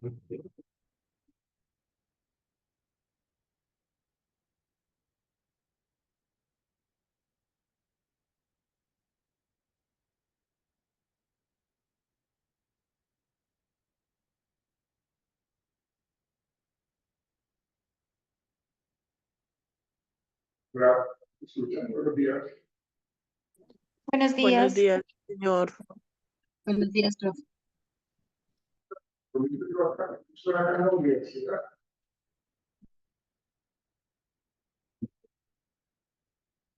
Hola, escuchan, buenos días. Buenos Buenos días. días, señor. Buenos días, profe. Yo acá, estoy acá en la universidad.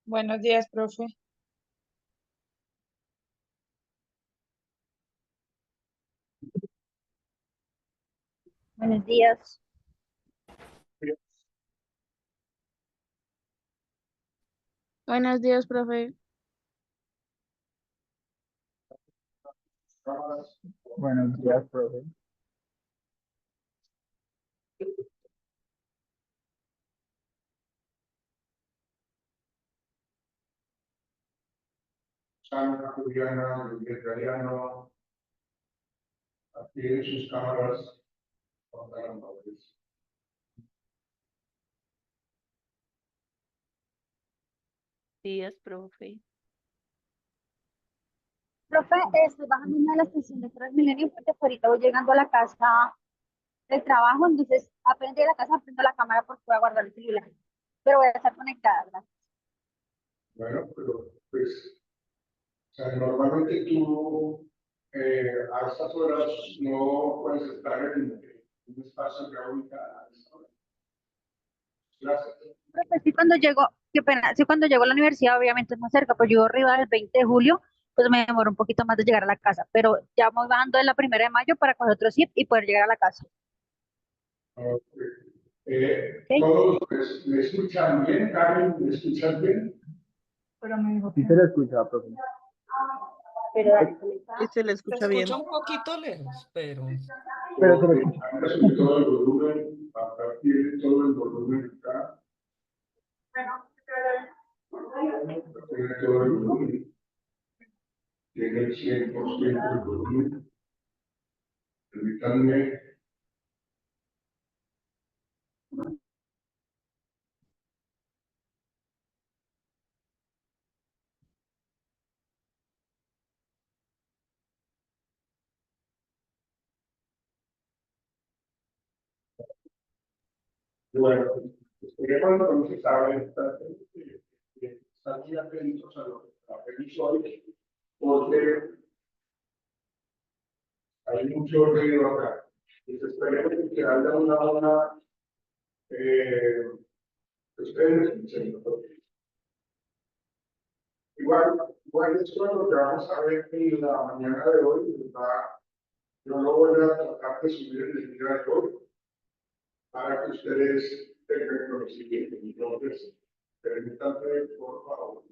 Buenos días, profe. Buenos días. Buenos días, profe. Buenos días, profe. Sandra, Juliana, Italiano, activen sus cámaras. Contaron nombres. Días, profe. Profe, estoy bajando una de las estaciones de Transmilenio porque ahorita voy llegando a la casa del trabajo, entonces apenas llegue a la casa prendo la cámara porque voy a guardar el celular. Pero voy a estar conectada, ¿verdad? Bueno, pero pues, o sea, normalmente tú a estas horas no puedes estar en un espacio que ahorita a esta hora. Gracias. Profe, sí cuando llego, qué pena, sí cuando llego a la universidad obviamente es más cerca, pues yo arriba del 20 de julio, pues me demoro un poquito más de llegar a la casa, pero ya voy bajando de la 1 de mayo para coger otro zip y poder llegar a la casa. Ok. ¿Ok? Todos me escuchan bien, Karen, ¿me escuchan bien? Pero me dijo Sí que se le escucha, profe. pero dale, Sí, se le Se escucha bien. escucha un poquito lejos, pero Pero se le Ok, escucha. acá sube todo el volumen, acá tiene todo el volumen acá, tiene todo el volumen, tiene el 100% del volumen. Permítanme. Bueno, queremos entonces saber, están muy atentos a lo que aprendimos hoy, porque hay mucho ruido acá. Entonces, esperemos que haya una ustedes escuchen, ¿no? Igual esto es lo que vamos a ver en la mañana de hoy, ¿verdad? Yo lo voy a tratar de subir en el día de hoy para que ustedes tengan conocimiento. Entonces, permítanme, por favor.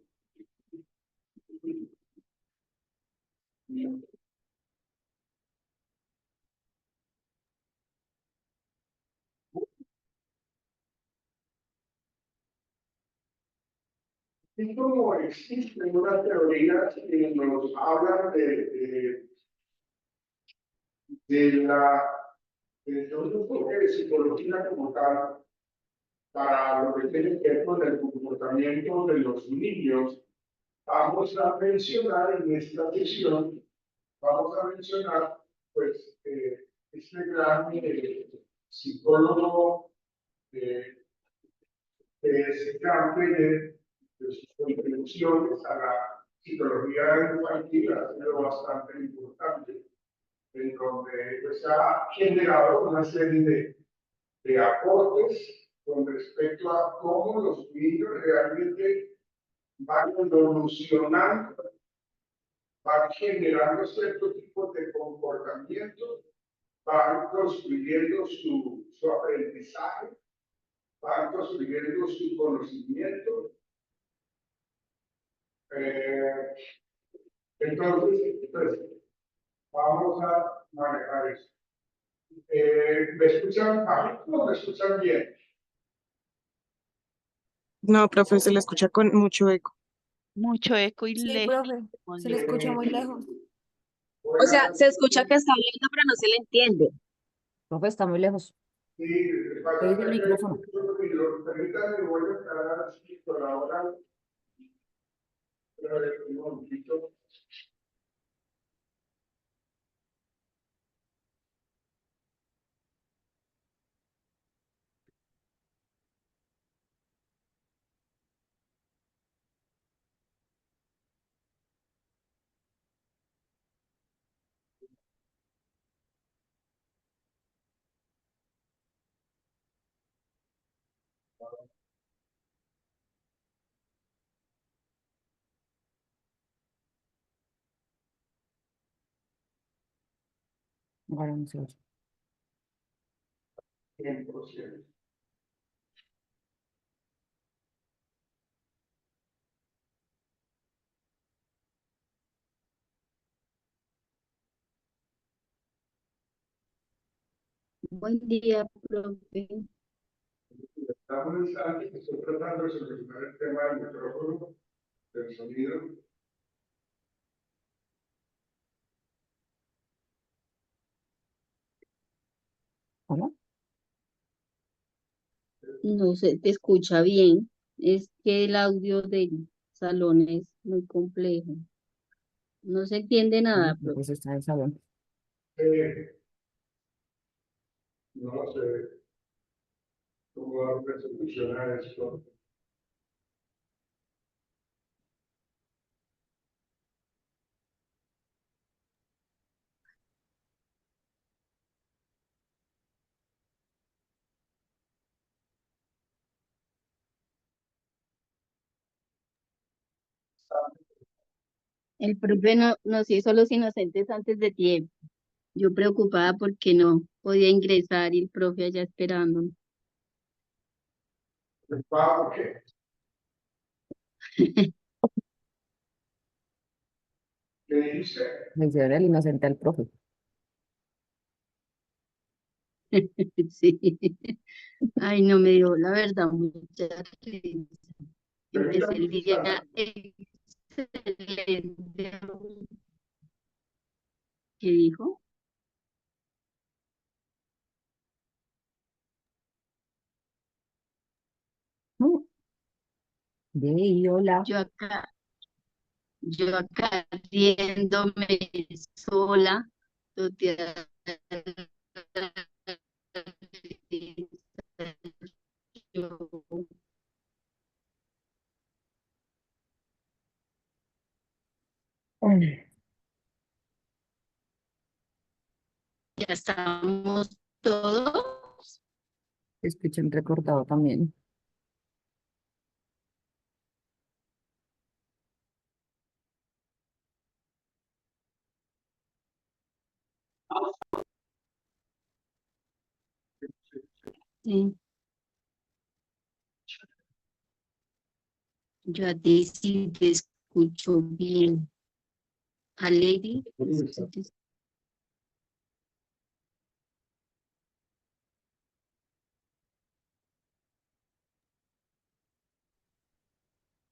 Y como existe una teoría que nos habla de un enfoque de psicología como tal, para lo que tiene que ver con el comportamiento de los niños, vamos a mencionar en esta sesión, vamos a mencionar, pues, este gran psicólogo que se de sus contribuciones a la psicología infantil ha sido bastante importante, en donde pues, ha generado una serie de aportes con respecto a cómo los niños realmente van evolucionando, van generando cierto tipo de comportamiento, van construyendo su aprendizaje, van construyendo su conocimiento. Entonces, pues, vamos a manejar eso. ¿Me escuchan bajito o me escuchan bien? No, profe, se le escucha con mucho eco. Mucho eco y sí, lejos. profe, se le escucha muy lejos. O sea, Se escucha que está hablando, pero no se le entiende. Profe, está muy lejos. Sí, pasa Oiga el que micrófono. permítanme, voy a estar así por ahora. A ver, un momentito. Ahora no se oye. 100%. Buen día, profe. Estamos en instante que estoy tratando de solucionar el tema del micrófono, del sonido. ¿Hola? No se te escucha bien. Es que el audio del salón es muy complejo. No se entiende nada, profe. Pues está en el salón. Eh, no sé cómo dar una solución a esto. El profe nos hizo los inocentes antes de tiempo. Yo preocupada porque no podía ingresar y el profe allá esperando. ¿Por qué? ¿Qué dijiste? Le hicieron el inocente al profe. Sí. Ay, no me dio la verdad mucha risa. Empecé Permítame el un día instante. excelente. ¿Qué dijo? No. De ahí, hola. Yo acá riéndome sola. Toteada de risa. Yo, Ay, ya estamos todos. escuchan recortado también. Sí. Yo a ti sí te escucho bien. A Lady, sí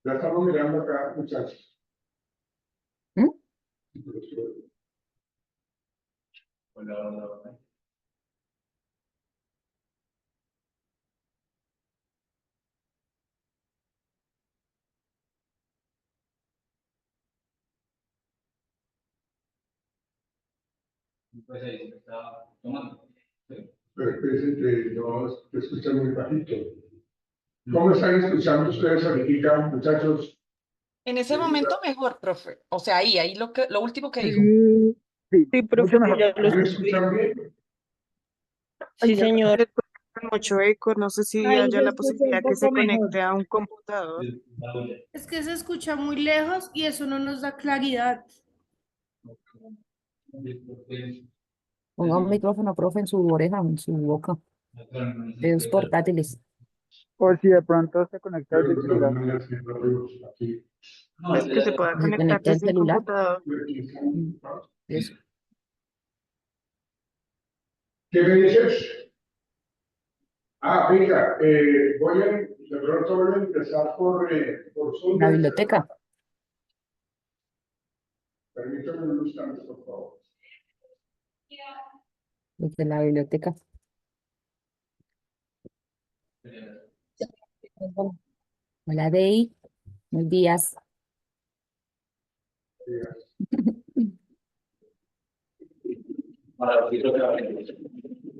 Ya estamos mirando acá, muchachos. ¿Mm? Hola, hola, hola. Pero espérense que no te escuchan muy bajito. ¿Cómo están escuchando ustedes ahorita, muchachos? En ese momento mejor, profe. O sea, ahí lo último que dijo. Sí, sí, Sí, mucho profe, yo mejor. ya lo ¿Me escucho bien. escuchan bien? Sí, Ay, señor. Escucho con mucho eco. No sé si Ahí haya se la escucha un posibilidad que se poco mejor. conecte a un computador. Es que se escucha muy lejos y eso no nos da claridad. Ponga un micrófono, profe, en su oreja, en su boca. De los portátiles. o si de pronto se conecta Pero desde el de todas celular. maneras, siempre lo veo aquí. Pues que se pueda Se conectar conecta el desde un celular. computador. Mm, Eso. ¿Qué me dices? Ah, venga, de pronto voy a empezar por Zoom. La biblioteca. Permítame un instante, por favor. Desde la biblioteca. Hola, Dey. Buenos días.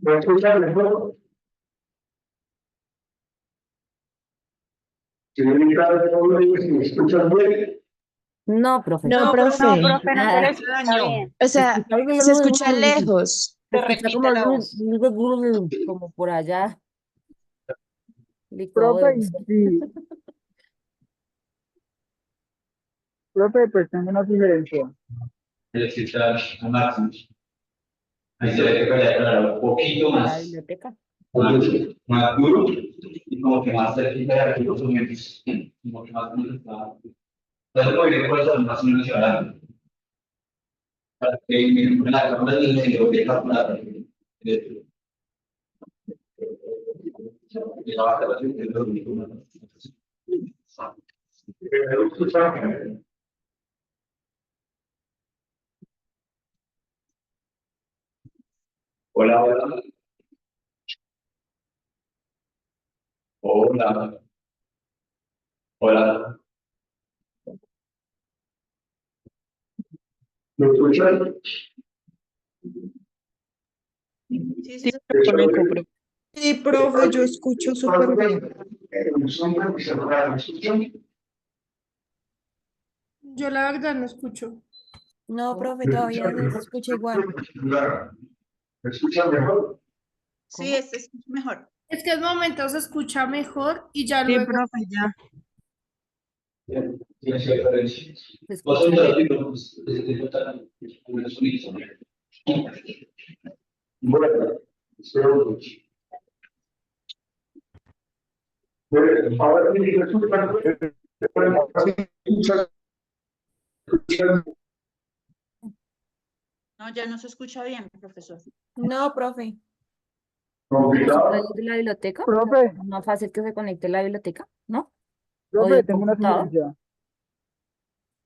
¿Me escuchan mejor? Señorita, ¿me escuchan bien? No, profe. No, No, profe. profe, no se Nada. le escucha bien. O sea, se escucha lejos. Se Se escucha repite la voz. como por allá. Profe, Licuado. sí, profe, pues tengo una sugerencia. Necesitar más. Ahí se ve que puede aclarar un poquito La más, biblioteca. más duro y como que más cerquita de aquí los momentos, como que más concentrado. Entonces, muy bien, pues, más o menos llorando. Para que miren la cámara del medio de capturar. Y la baja la gente de los mismos. ¿Me escuchan? Hola, hola. Hola. Hola. ¿Me escuchan? Sí, pero con eco, profe. Sí, profe, yo escucho súper bien. ¿Me escuchan? Yo la verdad no escucho. No, profe, ¿Me todavía escuchan? se escucha igual. ¿Me escuchan mejor? Sí, este es mejor. Es que en momentos se escucha mejor y ya Sí, luego. profe, ya. Tiene su diferencia. Se Vos escucha sos lejos. de sonido. Bueno, espero mucho. Bueno, ahora sí, ¿me escuchan? No, ya no se escucha bien, profesor. No, profe. ¿Se escucha ¿Complicado? desde la biblioteca? Profe, ¿Es más fácil que se conecte a la biblioteca? ¿No? ¿O profe, del tengo una computador? sugerencia.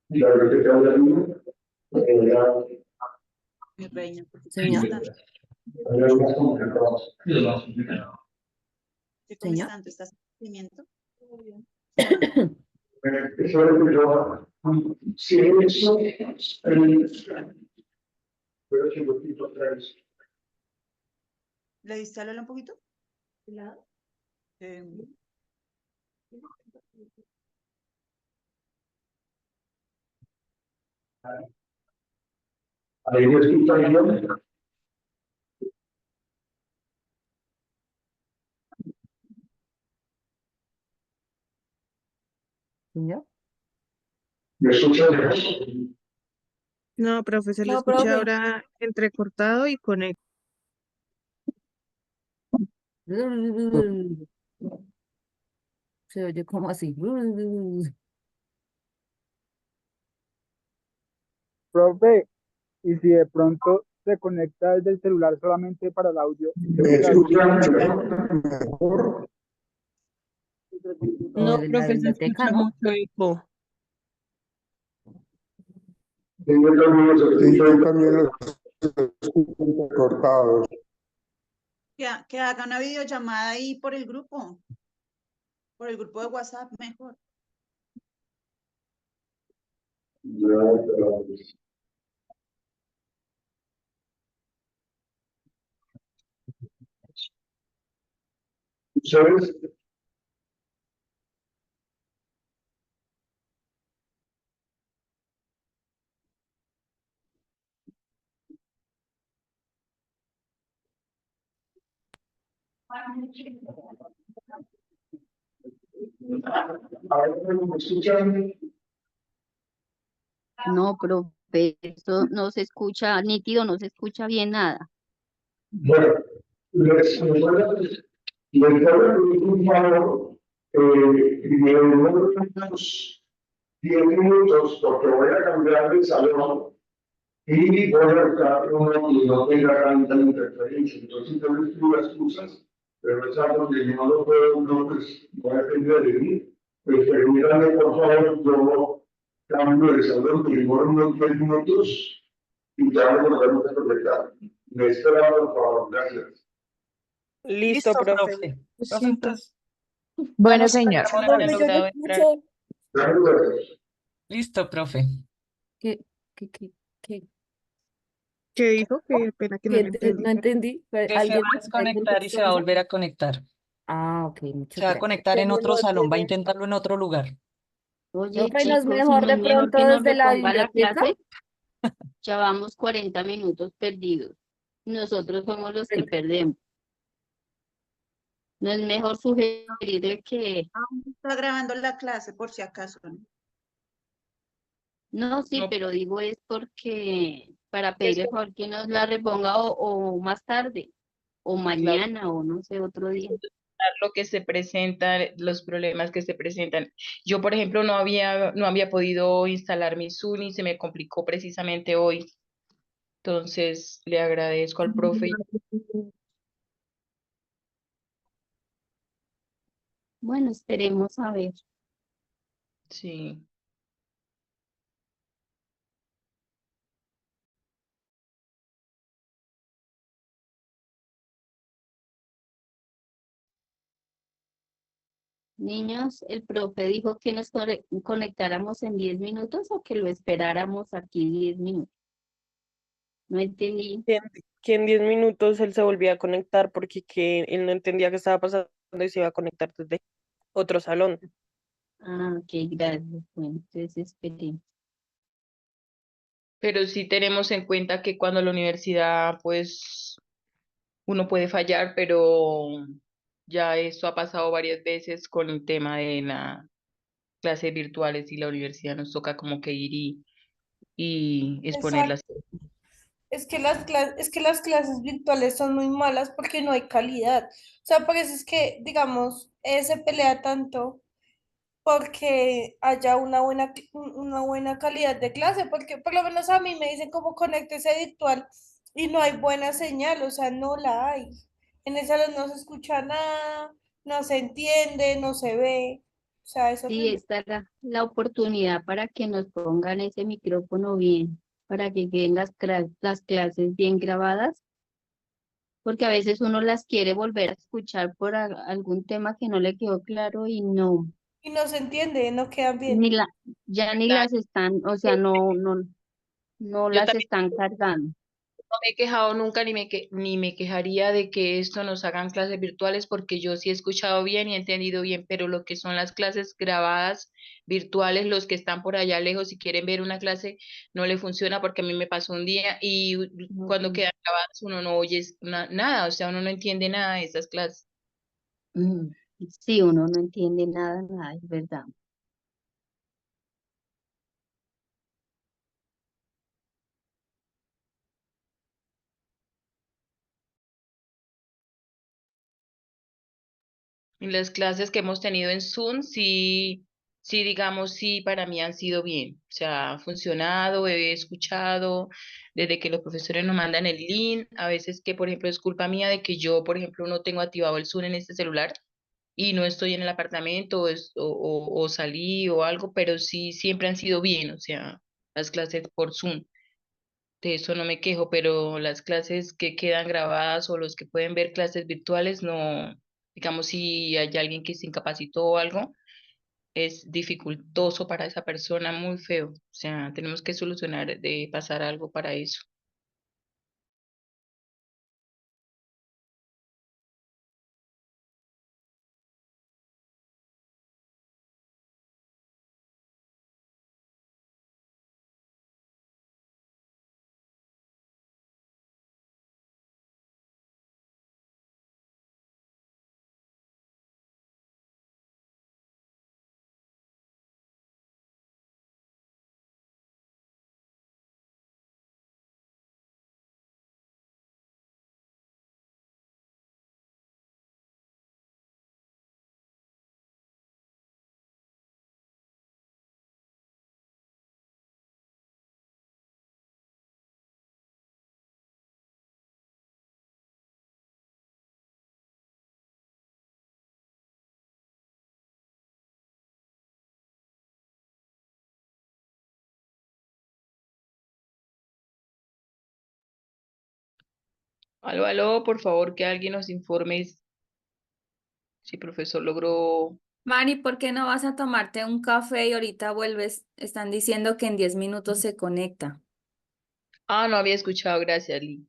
La verdad que te habla uno, Mi reina, porque Señor. había más complicado. ¿Cómo Señor. están? ¿Tú estás en sentimiento? Eso es lo que yo, si eso, pero si lo quito otra vez. ¿Le diste a Lola un poquito? Eh, Ahí me escuchan bien. Señor. ¿Me escuchan bien? No, profe, se le No, escucha profe. ahora entrecortado y con eco. Se oye como así. Profe, y si de pronto se conecta desde el celular solamente para el audio, ¿Me escuchan mejor? O No, desde la profe, se biblioteca, escucha ¿no? mucho eco. Yo también los escucho cortados. que haga una videollamada ahí por el grupo de WhatsApp, mejor. ¿Sabes? Ahora me escuchan. No, profe, esto no se escucha nítido, no se escucha bien nada. Bueno, les recuerdo un favor, me demoro unos 10 minutos porque voy a cambiar de salón y voy a buscar uno que no tenga tanta interferencia. Entonces yo les pido excusas, pero es algo que no lo puedo, no, pues va a depender de mí. Pues permítanme, por favor, yo cambio de salón, me demoro unos 10 minutos y ya me volvemos a conectar. Me espera, por favor, gracias. Listo, profe. profe. Profe, entonces, Bueno, vamos a señor. esperar a que haya Profe, yo le logrado entrar. escuché. Dame lugar. Listo, profe. ¿Qué? ¿Qué dijo? Qué pena que no lo entendí. No entendí. Que se ¿Alguien va a me puede desconectar y se va a contextualizar? volver a conectar. Ah, ok, Se muchas va a gracias. conectar en otro salón, va a intentarlo en otro lugar. Oye, Profe, ¿no es chicos, ¿y mejor no de es mejor pronto que nos desde la reponga la biblioteca? clase? Ya vamos 40 minutos perdidos. Nosotros somos los que perdemos. No es mejor sugerir que, Aún está grabando la clase por si acaso, ¿no? no, sí, No, pero digo es porque para pedirle por favor que nos la reponga o más tarde, o Claro, mañana, o no sé, otro día. lo que se presenta, los problemas que se presentan. Yo, por ejemplo, no había podido instalar mi Zoom y se me complicó precisamente hoy. Entonces, le agradezco al profe. Bueno, esperemos a ver. Sí. Niños, el profe dijo que nos conectáramos en 10 minutos o que lo esperáramos aquí 10 minutos. No entendí. Que en 10 minutos él se volvía a conectar porque él no entendía qué estaba pasando y se iba a conectar desde otro salón. Ah, ok, gracias. Bueno, entonces esperemos. Pero sí tenemos en cuenta que cuando la universidad, pues, uno puede fallar, pero ya esto ha pasado varias veces con el tema de las clases virtuales y la universidad nos toca como que ir y exponerlas. Exacto. Es que las clases virtuales son muy malas porque no hay calidad. O sea, por eso es que, digamos, se pelea tanto porque haya una buena calidad de clase, porque por lo menos a mí me dicen como conéctese virtual y no hay buena señal, o sea, no la hay. En esa no se escucha nada, no se entiende, no se ve, o sea, es Sí, horrible. esta es la oportunidad para que nos pongan ese micrófono bien, para que queden las clases bien grabadas, porque a veces uno las quiere volver a escuchar por algún tema que no le quedó claro y no, Y no se entiende, no quedan bien. ni la, ya ni las están, o sea, no Yo las también están cargando. no me he quejado nunca ni me quejaría de que esto nos hagan clases virtuales porque yo sí he escuchado bien y he entendido bien, pero lo que son las clases grabadas virtuales, los que están por allá lejos y quieren ver una clase, no le funciona porque a mí me pasó un día y cuando Ok. quedan grabadas uno no oye nada, o sea, uno no entiende nada de esas clases. Mm, sí, uno no entiende nada, nada, es verdad. Y las clases que hemos tenido en Zoom, sí, sí, digamos, sí, para mí han sido bien. O sea, ha funcionado, he escuchado desde que los profesores nos mandan el link. A veces que, por ejemplo, es culpa mía de que yo, por ejemplo, no tengo activado el Zoom en este celular y no estoy en el apartamento o salí o algo, pero sí, siempre han sido bien. O sea, las clases por Zoom. De eso no me quejo, pero las clases que quedan grabadas o los que pueden ver clases virtuales, no, digamos, si hay alguien que se incapacitó o algo, es dificultoso para esa persona, muy feo. O sea, tenemos que solucionar de pasar algo para eso. Aló, aló, por favor, que alguien nos informe si el profesor logró. Mari, ¿por qué no vas a tomarte un café y ahorita vuelves? Están diciendo que en 10 minutos se conecta. Ah, no había escuchado, gracias, Lee.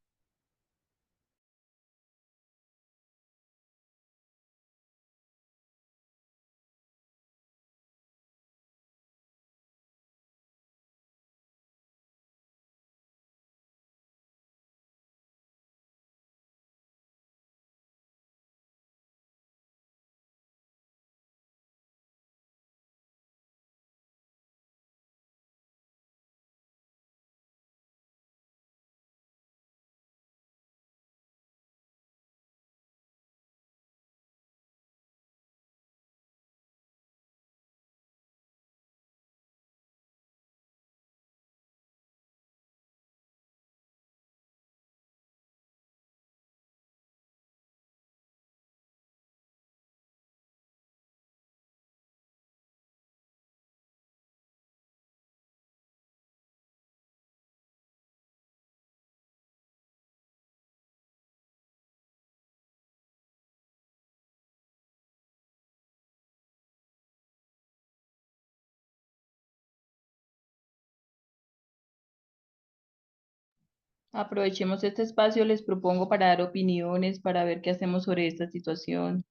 Aprovechemos este espacio, les propongo para dar opiniones, para ver qué hacemos sobre esta situación.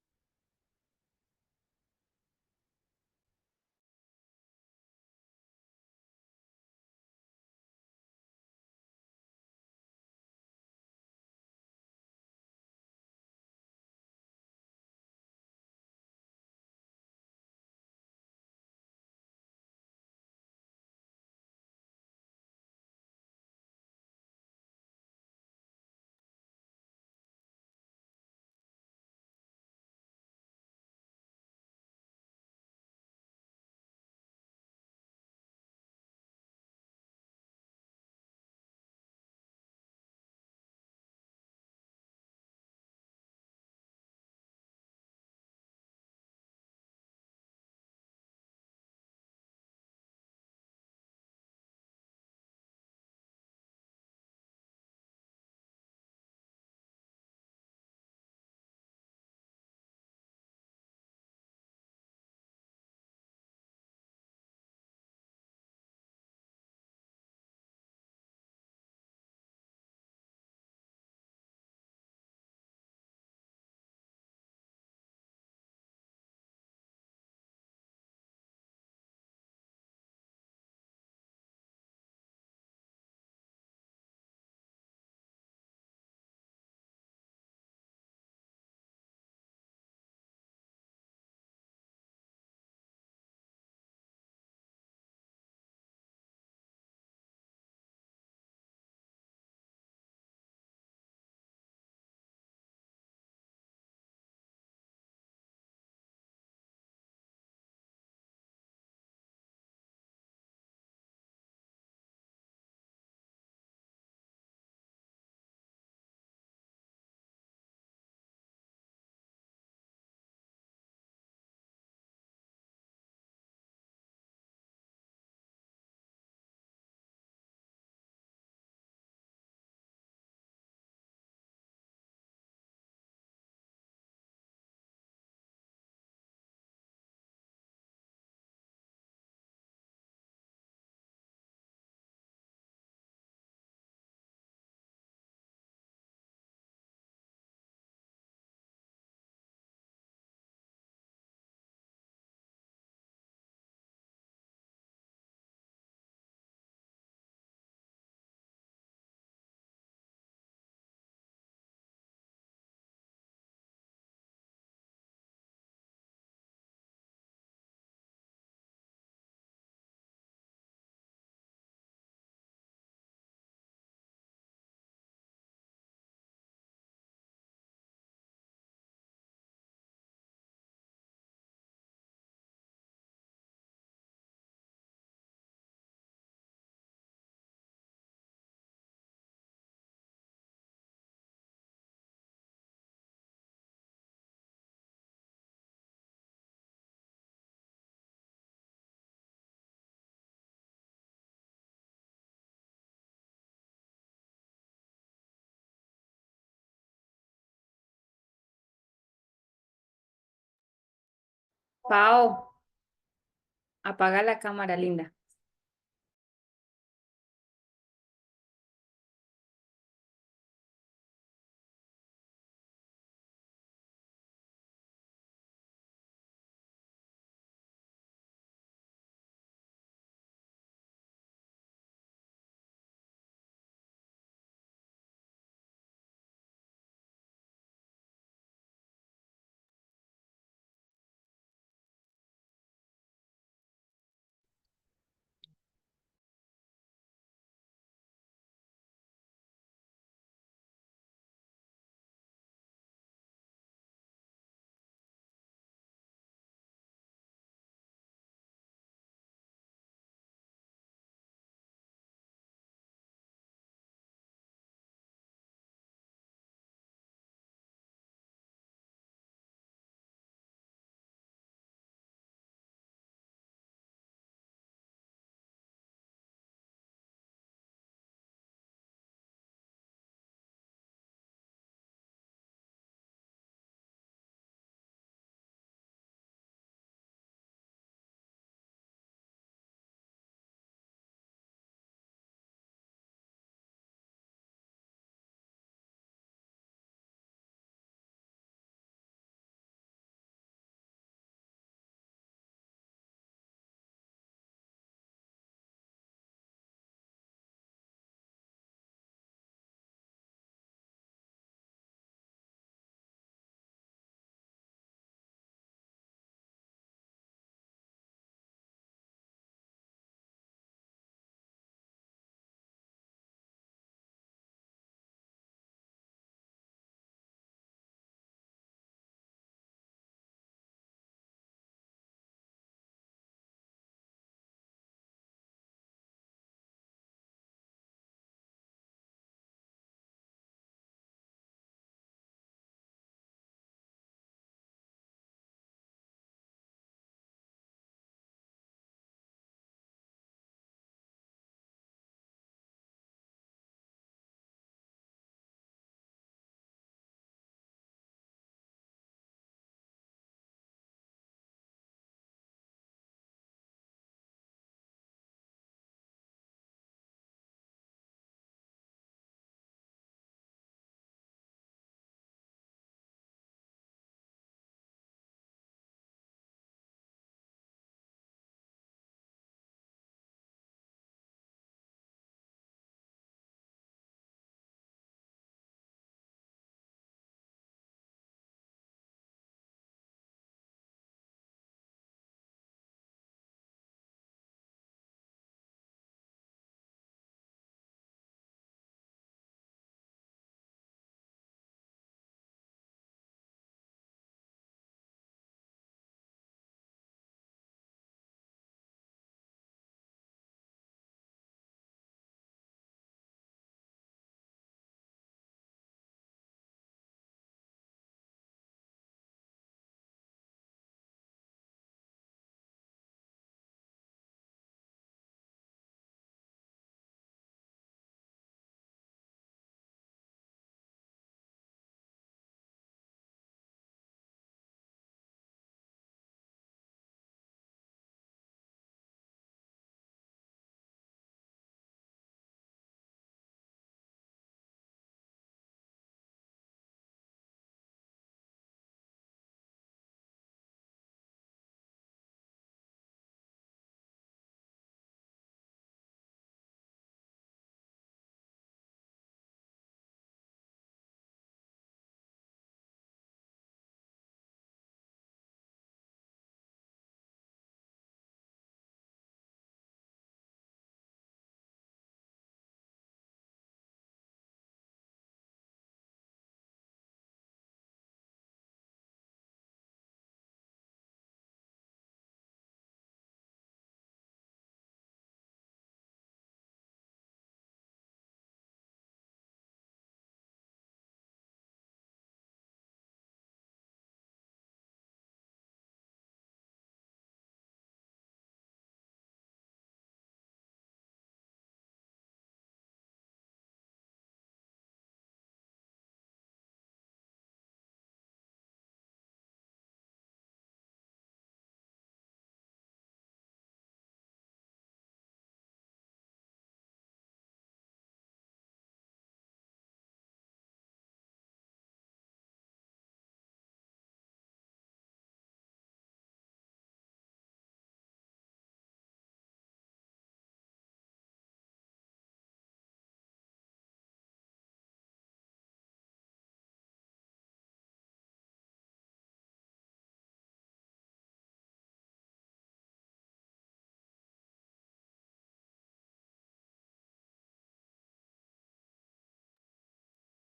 Pao, apaga la cámara, linda.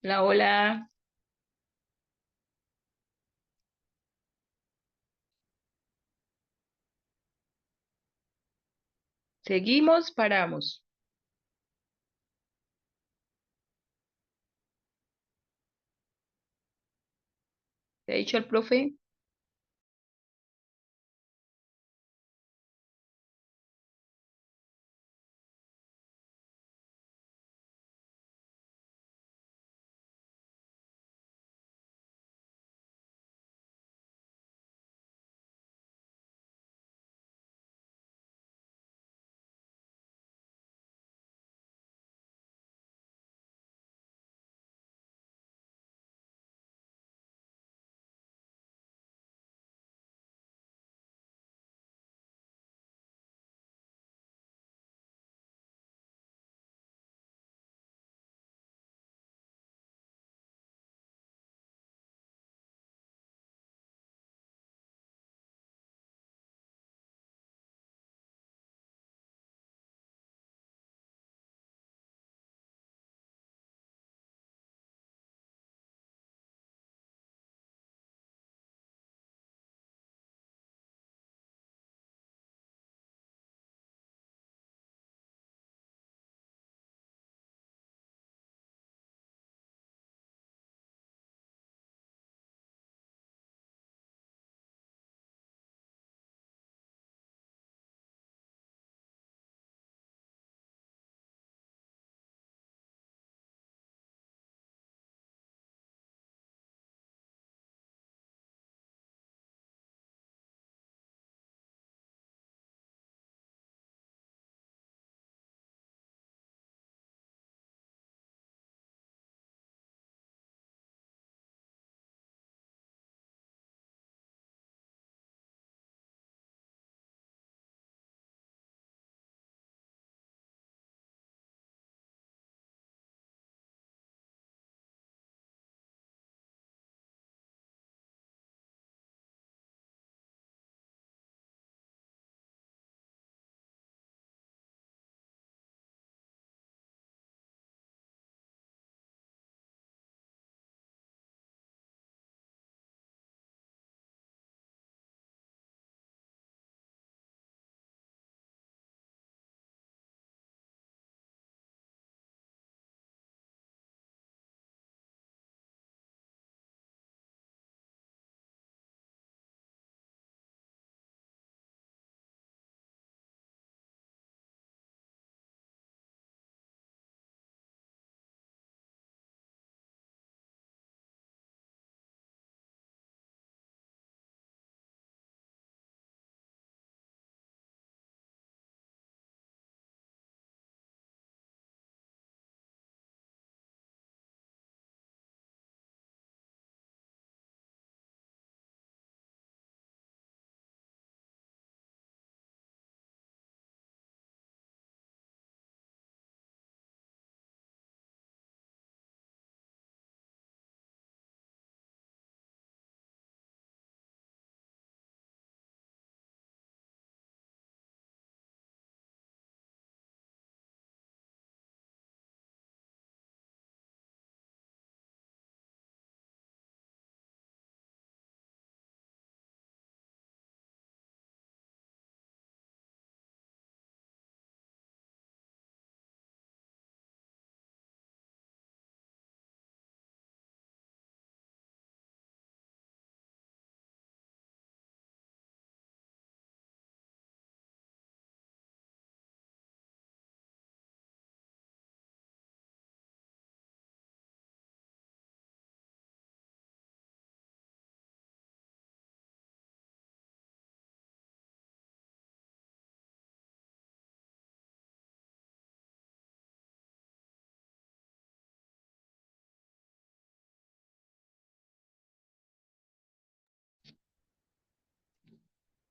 Hola, hola. Seguimos, paramos. ¿Te ha dicho el profe?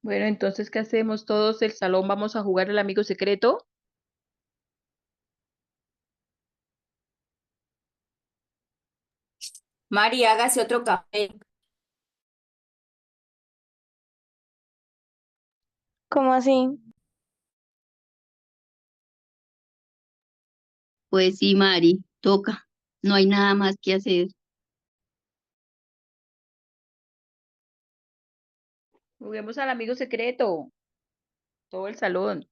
Bueno, entonces, ¿qué hacemos todos? El salón, vamos a jugar el amigo secreto. Mari, hágase otro café. ¿Cómo así? Pues sí, Mari, toca. No hay nada más que hacer. Juguemos al amigo secreto, todo el salón.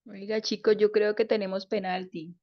Oiga, chicos, yo creo que tenemos penalti.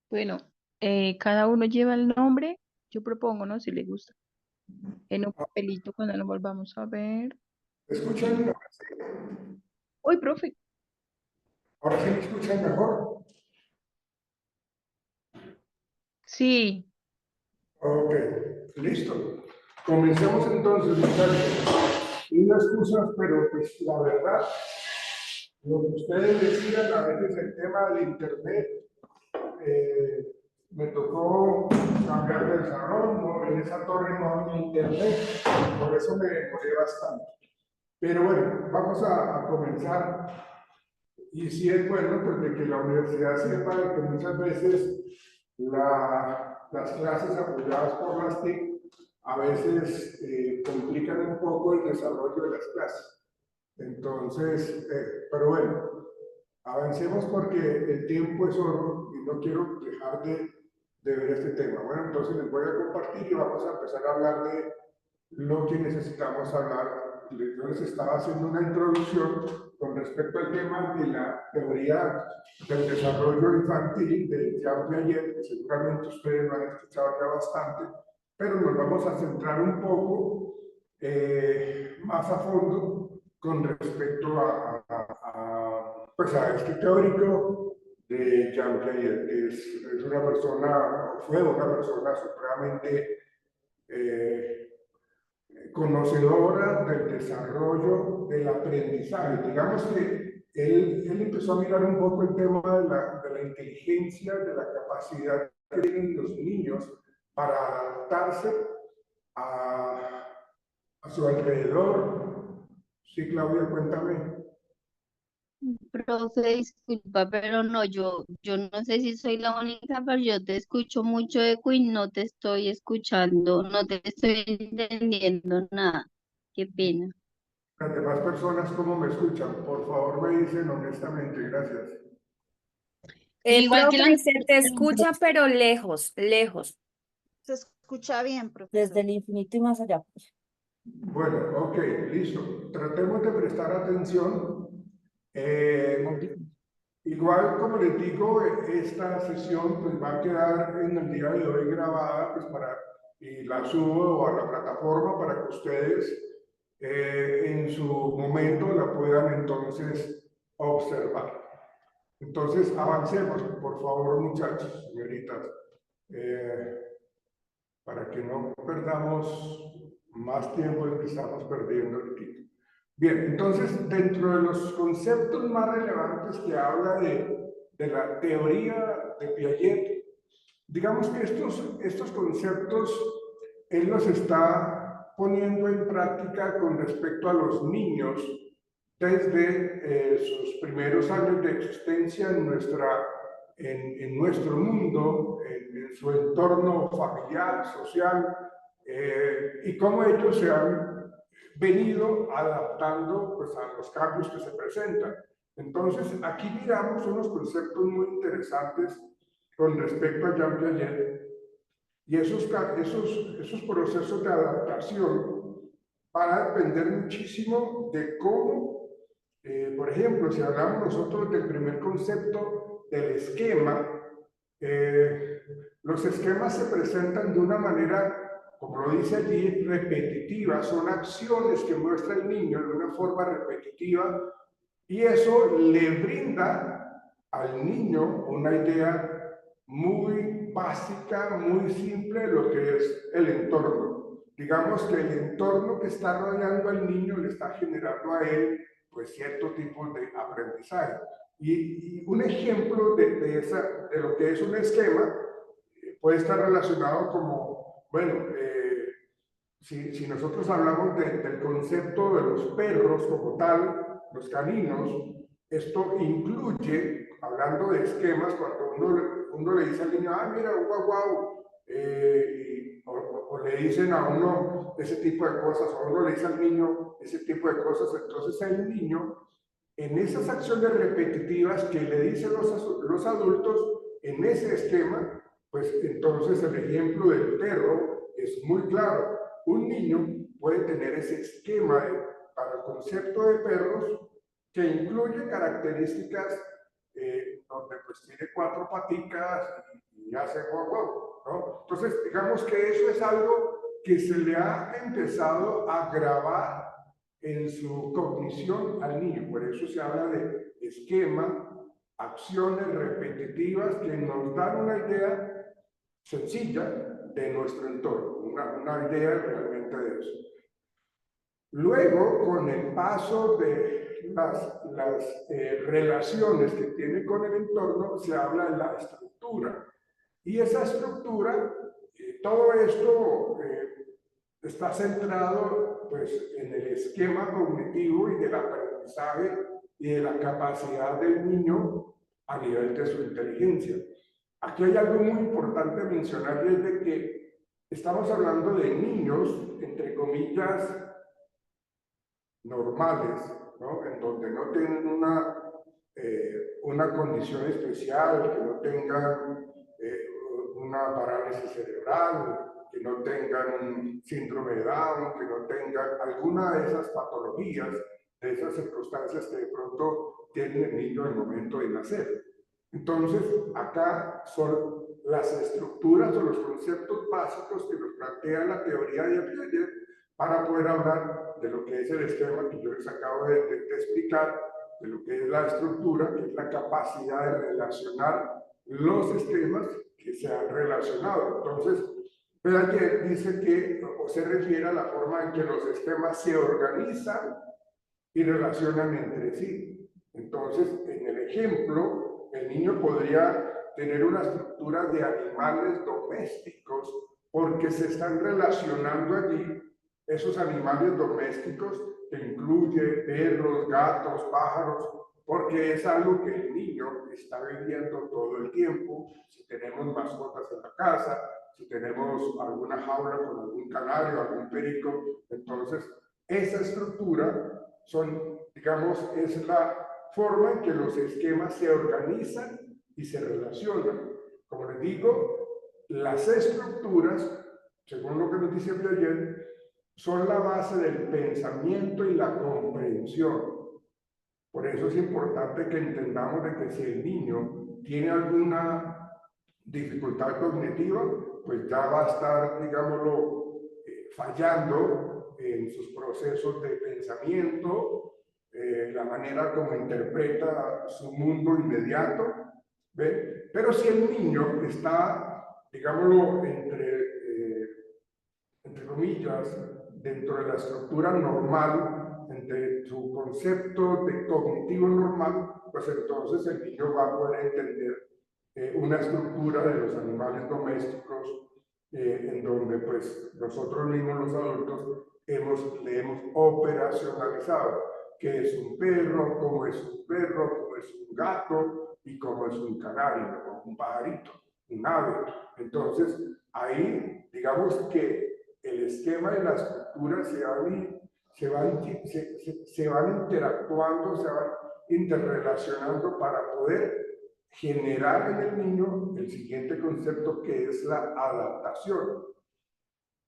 Bueno, cada uno lleva el nombre. Yo propongo, ¿no? Si le gusta. En un papelito cuando nos volvamos a ver. ¿Escuchan? Uy, profe. Ahora sí me escuchan mejor. Sí. Ok, listo. Comencemos entonces, muchachos. Unas excusas, pero pues la verdad, lo que ustedes decían, a veces el tema del internet, me tocó cambiar de salón, ¿no? En esa torre no había internet, por eso me demoré bastante. Pero bueno, vamos a comenzar. Y sí es bueno, pues, de que la universidad sepa de que muchas veces las clases apoyadas por las TIC a veces complican un poco el desarrollo de las clases. Entonces, pero bueno, avancemos porque el tiempo es oro y no quiero dejar de ver este tema. Bueno, entonces les voy a compartir y vamos a empezar a hablar de lo que necesitamos hablar. Yo les estaba haciendo una introducción con respecto al tema de la teoría del desarrollo infantil de Jean Piaget, que seguramente ustedes lo han escuchado ya bastante, pero nos vamos a centrar un poco más a fondo con respecto pues a este teórico de Jean Piaget, que es una persona, fue una persona supremamente conocedora del desarrollo del aprendizaje. Digamos que él empezó a mirar un poco el tema de la inteligencia, de la capacidad que tienen los niños para adaptarse a su alrededor. Sí, Claudia, cuéntame. Profe, disculpa, pero no, yo no sé si soy la única, pero yo te escucho mucho eco y no te estoy escuchando, no te estoy entendiendo nada. Qué pena. Las demás personas, ¿cómo me escuchan? Por favor, me dicen honestamente, gracias. Igual que se te escucha, pero lejos, lejos. Se escucha bien, profesor. Desde el infinito y más allá. Bueno, ok, listo. Tratemos de prestar atención. Igual, como les digo, esta sesión pues, va a quedar en el día de hoy grabada pues, y la subo a la plataforma para que ustedes en su momento la puedan entonces observar. Entonces, avancemos, por favor, muchachos, señoritas, para que no perdamos más tiempo del que estamos perdiendo ahorita. Bien, entonces, dentro de los conceptos más relevantes que habla de la teoría de Piaget, digamos que estos conceptos él los está poniendo en práctica con respecto a los niños desde sus primeros años de existencia en nuestro mundo, en su entorno familiar, social, y cómo ellos se han venido adaptando pues, a los cambios que se presentan. Entonces, aquí miramos unos conceptos muy interesantes con respecto a Jean Piaget, y esos procesos de adaptación van a depender muchísimo de cómo, por ejemplo, si hablamos nosotros del primer concepto del esquema, los esquemas se presentan de una manera, como lo dice allí, repetitiva, son acciones que muestra el niño de una forma repetitiva y eso le brinda al niño una idea muy básica, muy simple de lo que es el entorno. Digamos que el entorno que está rodeando al niño le está generando a él pues cierto tipo de aprendizaje. Y un ejemplo de lo que es un esquema puede estar relacionado como, bueno, si nosotros hablamos del concepto de los perros como tal, los caninos, esto incluye, hablando de esquemas, cuando uno le dice al niño, ah, mira, un guau guau, o le dicen a uno ese tipo de cosas, o uno le dice al niño ese tipo de cosas, entonces el niño, en esas acciones repetitivas que le dicen los adultos, en ese esquema, pues entonces el ejemplo del perro es muy claro. Un niño puede tener ese esquema para el concepto de perros que incluye características donde pues tiene 4 paticas y hace guau, guau, ¿no? Entonces, digamos que eso es algo que se le ha empezado a grabar en su cognición al niño. Por eso se habla de esquema, acciones repetitivas que nos dan una idea sencilla de nuestro entorno, una idea realmente de eso. Luego, con el paso de las relaciones que tiene con el entorno, se habla de la estructura. Y esa estructura, todo esto está centrado pues, en el esquema cognitivo y del aprendizaje y de la capacidad del niño a nivel de su inteligencia. Aquí hay algo muy importante mencionar, y es de que estamos hablando de niños, entre comillas, normales, ¿no? En donde no tienen una condición especial, que no tengan una parálisis cerebral, que no tengan un síndrome de Down, que no tengan alguna de esas patologías, de esas circunstancias que de pronto tiene el niño en el momento de nacer. Entonces, acá son las estructuras o los conceptos básicos que nos plantea la teoría de Piaget para poder hablar de lo que es el esquema que yo les acabo de explicar, de lo que es la estructura, que es la capacidad de relacionar los esquemas que se han relacionado. Entonces, Piaget dice que, o se refiere a la forma en que los esquemas se organizan y relacionan entre sí. Entonces, en el ejemplo, el niño podría tener una estructura de animales domésticos porque se están relacionando allí esos animales domésticos que incluye perros, gatos, pájaros, porque es algo que el niño está viviendo todo el tiempo. Si tenemos mascotas en la casa, si tenemos alguna jaula con algún canario, algún perico, entonces esa estructura son, digamos, es la forma en que los esquemas se organizan y se relacionan. Como les digo, las estructuras, según lo que nos dice Piaget, son la base del pensamiento y la comprensión. Por eso es importante que entendamos de que si el niño tiene alguna dificultad cognitiva, pues ya va a estar, digámoslo, fallando en sus procesos de pensamiento, la manera como interpreta su mundo inmediato, ¿ven? Pero si el niño está, digámoslo, entre comillas, dentro de la estructura normal, entre su concepto de cognitivo normal, pues entonces el niño va a poder entender una estructura de los animales domésticos en donde pues nosotros mismos los adultos le hemos operacionalizado qué es un perro, cómo es un perro, cómo es un gato y cómo es un canario, o un pajarito, un ave. Entonces ahí digamos que el esquema y la estructura se van interactuando, se van interrelacionando para poder generar en el niño el siguiente concepto, que es la adaptación.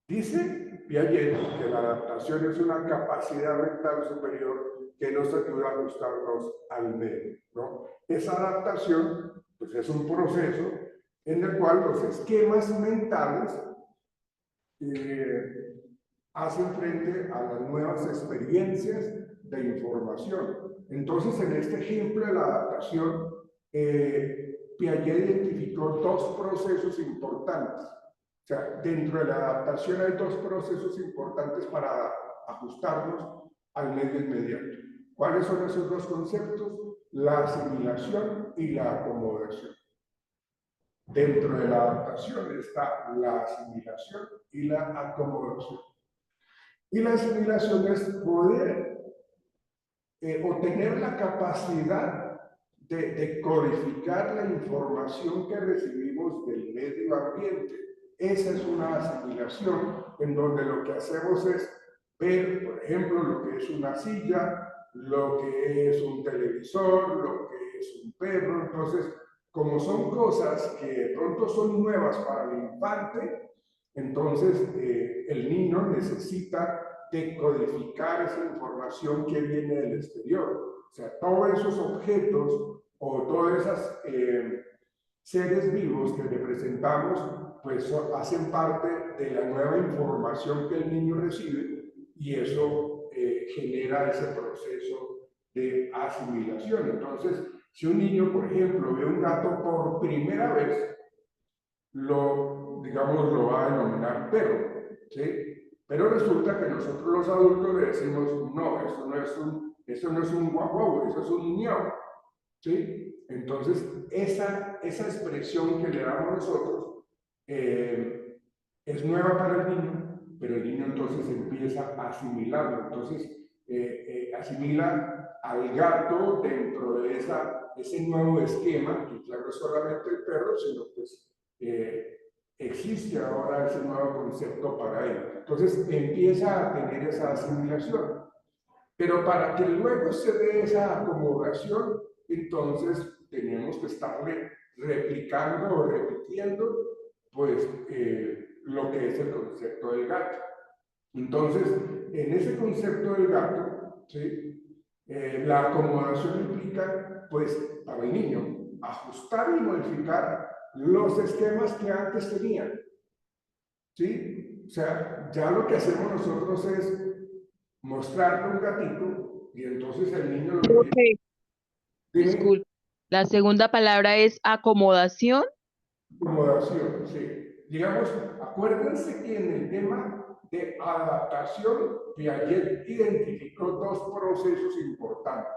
Dice Piaget que la adaptación es una capacidad mental superior que nos ayuda a ajustarnos al medio, ¿no? Esa adaptación pues, es un proceso en el cual los esquemas mentales hacen frente a las nuevas experiencias de información. Entonces, en este ejemplo de la adaptación, Piaget identificó dos procesos importantes. O sea, dentro de la adaptación hay dos procesos importantes para ajustarnos al medio inmediato. ¿Cuáles son esos dos conceptos? La asimilación y la acomodación. Dentro de la adaptación está la asimilación y la acomodación. Y la asimilación es poder o tener la capacidad de codificar la información que recibimos del medio ambiente. Esa es una asimilación en donde lo que hacemos es ver, por ejemplo, lo que es una silla, lo que es un televisor, lo que es un perro. Entonces, como son cosas que de pronto son nuevas para el infante, entonces el niño necesita decodificar esa información que viene del exterior. O sea, todos esos objetos o todas esas seres vivos que representamos, pues hacen parte de la nueva información que el niño recibe y eso genera ese proceso de asimilación. Entonces, si un niño, por ejemplo, ve un gato por primera vez, digamos, lo va a denominar perro, ¿sí? Pero resulta que nosotros los adultos le decimos, no, eso no es un guau guau, eso es un miau, ¿sí? Entonces, esa expresión que le damos nosotros es nueva para el niño, pero el niño entonces empieza a asimilarlo, entonces asimila al gato dentro de ese nuevo esquema, que claro, no es solamente el perro, sino pues existe ahora ese nuevo concepto para él. Entonces empieza a tener esa asimilación. Pero para que luego se dé esa acomodación, entonces tenemos que estarle replicando o repitiendo pues lo que es el concepto del gato. Entonces, en ese concepto del gato, ¿sí? La acomodación implica, pues, para el niño, ajustar y modificar los esquemas que antes tenían, ¿sí? O sea, ya lo que hacemos nosotros es mostrarle un gatito y entonces el niño lo que... Disculpe. La segunda palabra es acomodación. Acomodación, sí. Digamos, acuérdense que en el tema de adaptación, Piaget identificó dos procesos importantes.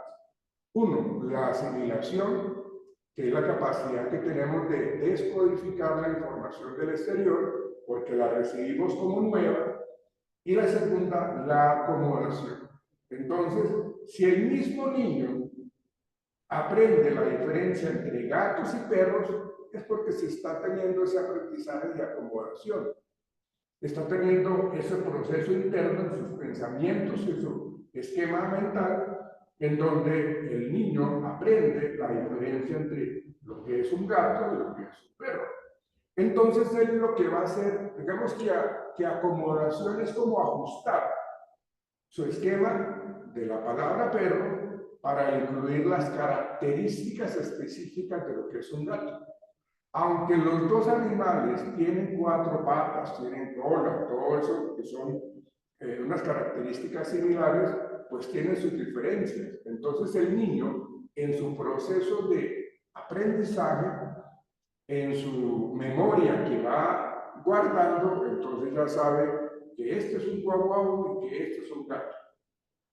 Uno, la asimilación, que es la capacidad que tenemos de descodificar la información del exterior, porque la recibimos como nueva. Y la segunda, la acomodación. Entonces, si el mismo niño aprende la diferencia entre gatos y perros, es porque se está teniendo ese aprendizaje de acomodación. Está teniendo ese proceso interno en sus pensamientos, en su esquema mental, en donde el niño aprende la diferencia entre lo que es un gato y lo que es un perro. Entonces él lo que va a hacer, digamos que acomodación es como ajustar su esquema de la palabra perro para incluir las características específicas de lo que es un gato. Aunque los dos animales tienen cuatro patas, tienen cola, todo eso que son unas características similares, pues tienen sus diferencias. Entonces el niño, en su proceso de aprendizaje, en su memoria que va guardando, entonces ya sabe que este es un guau guau y que este es un gato.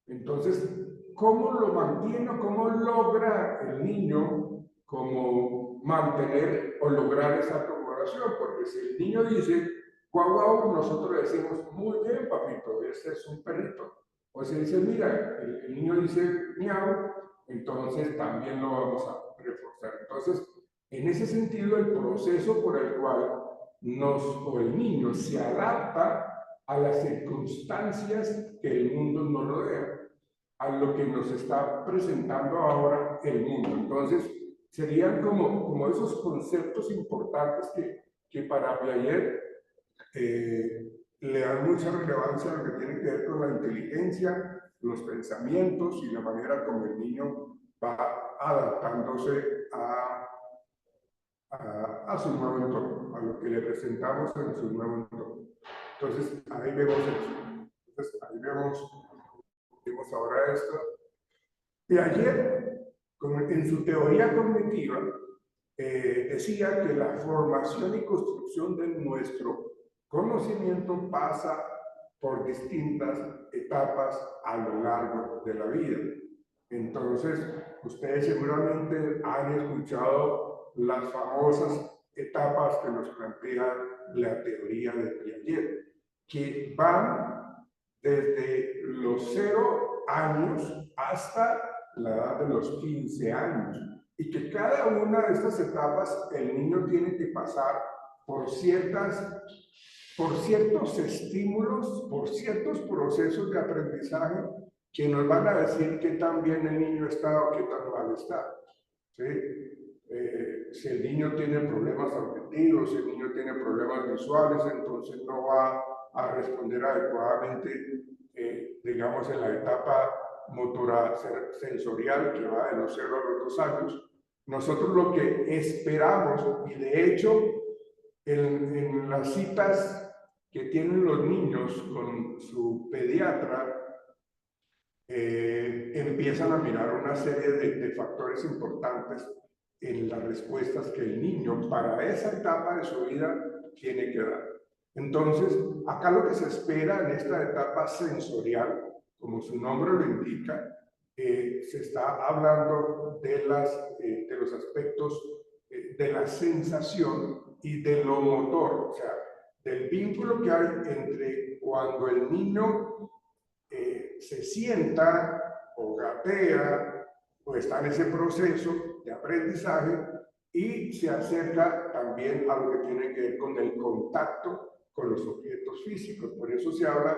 Entonces, ¿cómo lo mantiene, cómo logra el niño como mantener o lograr esa acomodación? Porque si el niño dice guau guau, nosotros le decimos muy bien, papito, este es un perrito. O si dice, mira, el niño dice miau, entonces también lo vamos a reforzar. Entonces, en ese sentido, el proceso por el cual el niño se adapta a las circunstancias que el mundo nos rodea, a lo que nos está presentando ahora el mundo. Entonces, serían como esos conceptos importantes que para Piaget le dan mucha relevancia a lo que tiene que ver con la inteligencia, los pensamientos y la manera como el niño va adaptándose a su nuevo entorno, a lo que le presentamos en su nuevo entorno. Entonces, ahí vemos eso. Entonces, ahí vemos ahora esto. Piaget, en su teoría cognitiva, decía que la formación y construcción de nuestro conocimiento pasa por distintas etapas a lo largo de la vida. Entonces, ustedes seguramente han escuchado las famosas etapas que nos plantea la teoría de Piaget, que van desde los 0 años hasta la edad de los 15 años, y que cada una de estas etapas el niño tiene que pasar por ciertos estímulos, por ciertos procesos de aprendizaje que nos van a decir qué tan bien el niño está o qué tan mal está. ¿Sí? Si el niño tiene problemas auditivos, si el niño tiene problemas visuales, entonces no va a responder adecuadamente, digamos, en la etapa motora sensorial que va de los 0 a los 2 años. Nosotros lo que esperamos, y de hecho, en las citas que tienen los niños con su pediatra, empiezan a mirar una serie de factores importantes en las respuestas que el niño para esa etapa de su vida tiene que dar. Entonces, acá lo que se espera en esta etapa sensorial, como su nombre lo indica, se está hablando de los aspectos de la sensación y de lo motor, o sea, del vínculo que hay entre cuando el niño se sienta o gatea o está en ese proceso de aprendizaje y se acerca también a lo que tiene que ver con el contacto con los objetos físicos. Por eso se habla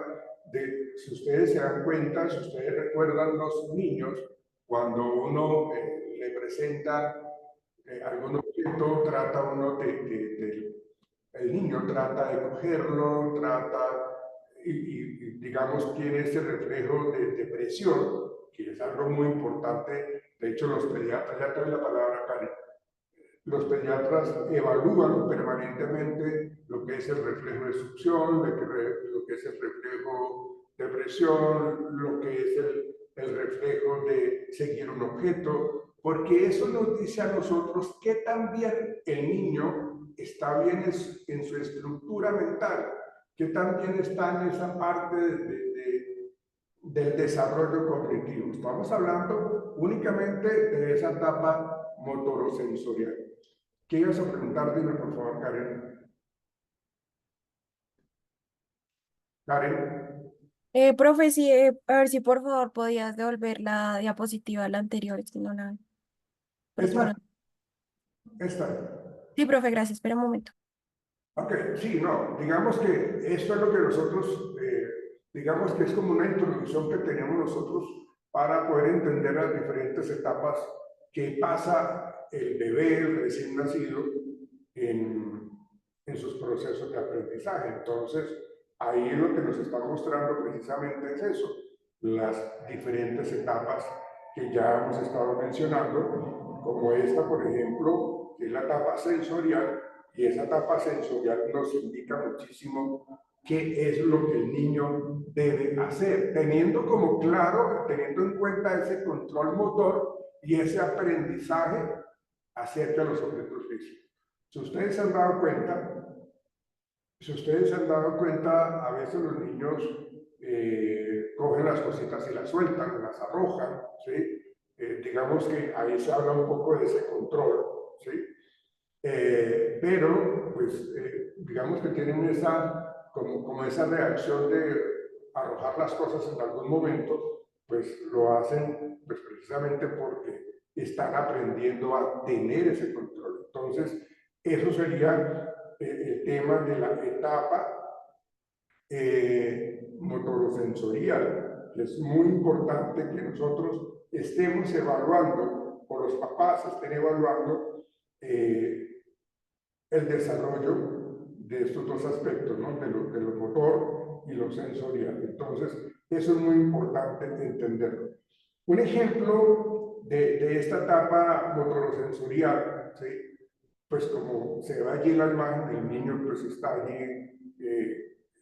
de, si ustedes se dan cuenta, si ustedes recuerdan los niños, cuando uno le presenta algún objeto, trata uno el niño trata de cogerlo, y digamos tiene ese reflejo de presión, que es algo muy importante. De hecho, los pediatras, ya trae la palabra, Karen, los pediatras evalúan permanentemente lo que es el reflejo de succión, lo que es el reflejo de presión, lo que es el reflejo de seguir un objeto, porque eso nos dice a nosotros que también el niño está bien en su estructura mental, que también está en esa parte del desarrollo cognitivo. Estamos hablando únicamente de esa etapa motorosensorial. ¿Qué ibas a preguntar? Dime, por favor, Karen. Karen. Profe, sí, a ver si por favor podías devolver la diapositiva a la anterior, es que no la... Esta. Sí, profe, gracias. Espera un momento. Ok, sí, no, digamos que esto es lo que nosotros, digamos que es como una introducción que tenemos nosotros para poder entender las diferentes etapas que pasa el bebé, el recién nacido, en sus procesos de aprendizaje. Entonces, ahí lo que nos está mostrando precisamente es eso, las diferentes etapas que ya hemos estado mencionando, como esta, por ejemplo, que es la etapa sensorial, y esa etapa sensorial nos indica muchísimo qué es lo que el niño debe hacer, teniendo como claro, teniendo en cuenta ese control motor y ese aprendizaje acerca de los objetos físicos. Si ustedes se han dado cuenta, a veces los niños cogen las cositas y las sueltan, las arrojan, ¿sí? Digamos que ahí se habla un poco de ese control, ¿sí? Pero, pues, digamos que tienen como esa reacción de arrojar las cosas en algún momento, pues lo hacen pues, precisamente porque están aprendiendo a tener ese control. Entonces, eso sería el tema de la etapa motorosensorial, que es muy importante que nosotros estemos evaluando, o los papás estén evaluando el desarrollo de estos dos aspectos, ¿no? de lo motor y lo sensorial. Entonces, eso es muy importante entenderlo. Un ejemplo de esta etapa motorosensorial, ¿sí? Pues como se ve allí en la imagen, el niño pues está allí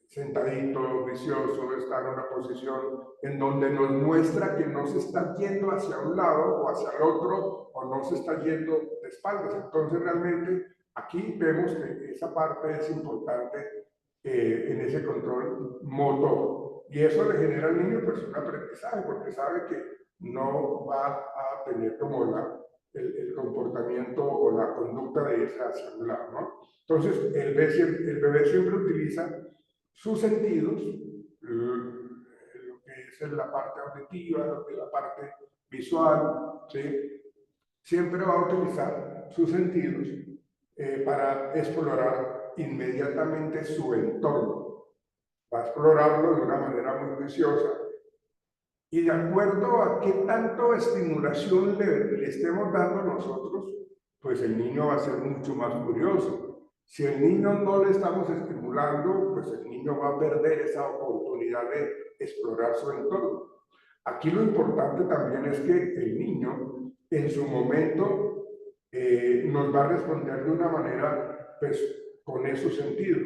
sentadito, vicioso, está en una posición en donde nos muestra que no se está yendo hacia un lado o hacia el otro, o no se está yendo de espaldas. Entonces realmente aquí vemos que esa parte es importante en ese control motor. Y eso le genera al niño pues un aprendizaje, porque sabe que no va a tener como el comportamiento o la conducta de irse hacia un lado, ¿no? Entonces, el bebé siempre utiliza sus sentidos, lo que es la parte auditiva, lo que es la parte visual, ¿sí? Siempre va a utilizar sus sentidos para explorar inmediatamente su entorno. Va a explorarlo de una manera muy juiciosa y de acuerdo a qué tanto estimulación le estemos dando nosotros, pues el niño va a ser mucho más curioso. Si el niño no le estamos estimulando, pues el niño va a perder esa oportunidad de explorar su entorno. Aquí lo importante también es que el niño, en su momento nos va a responder de una manera, pues, con esos sentidos.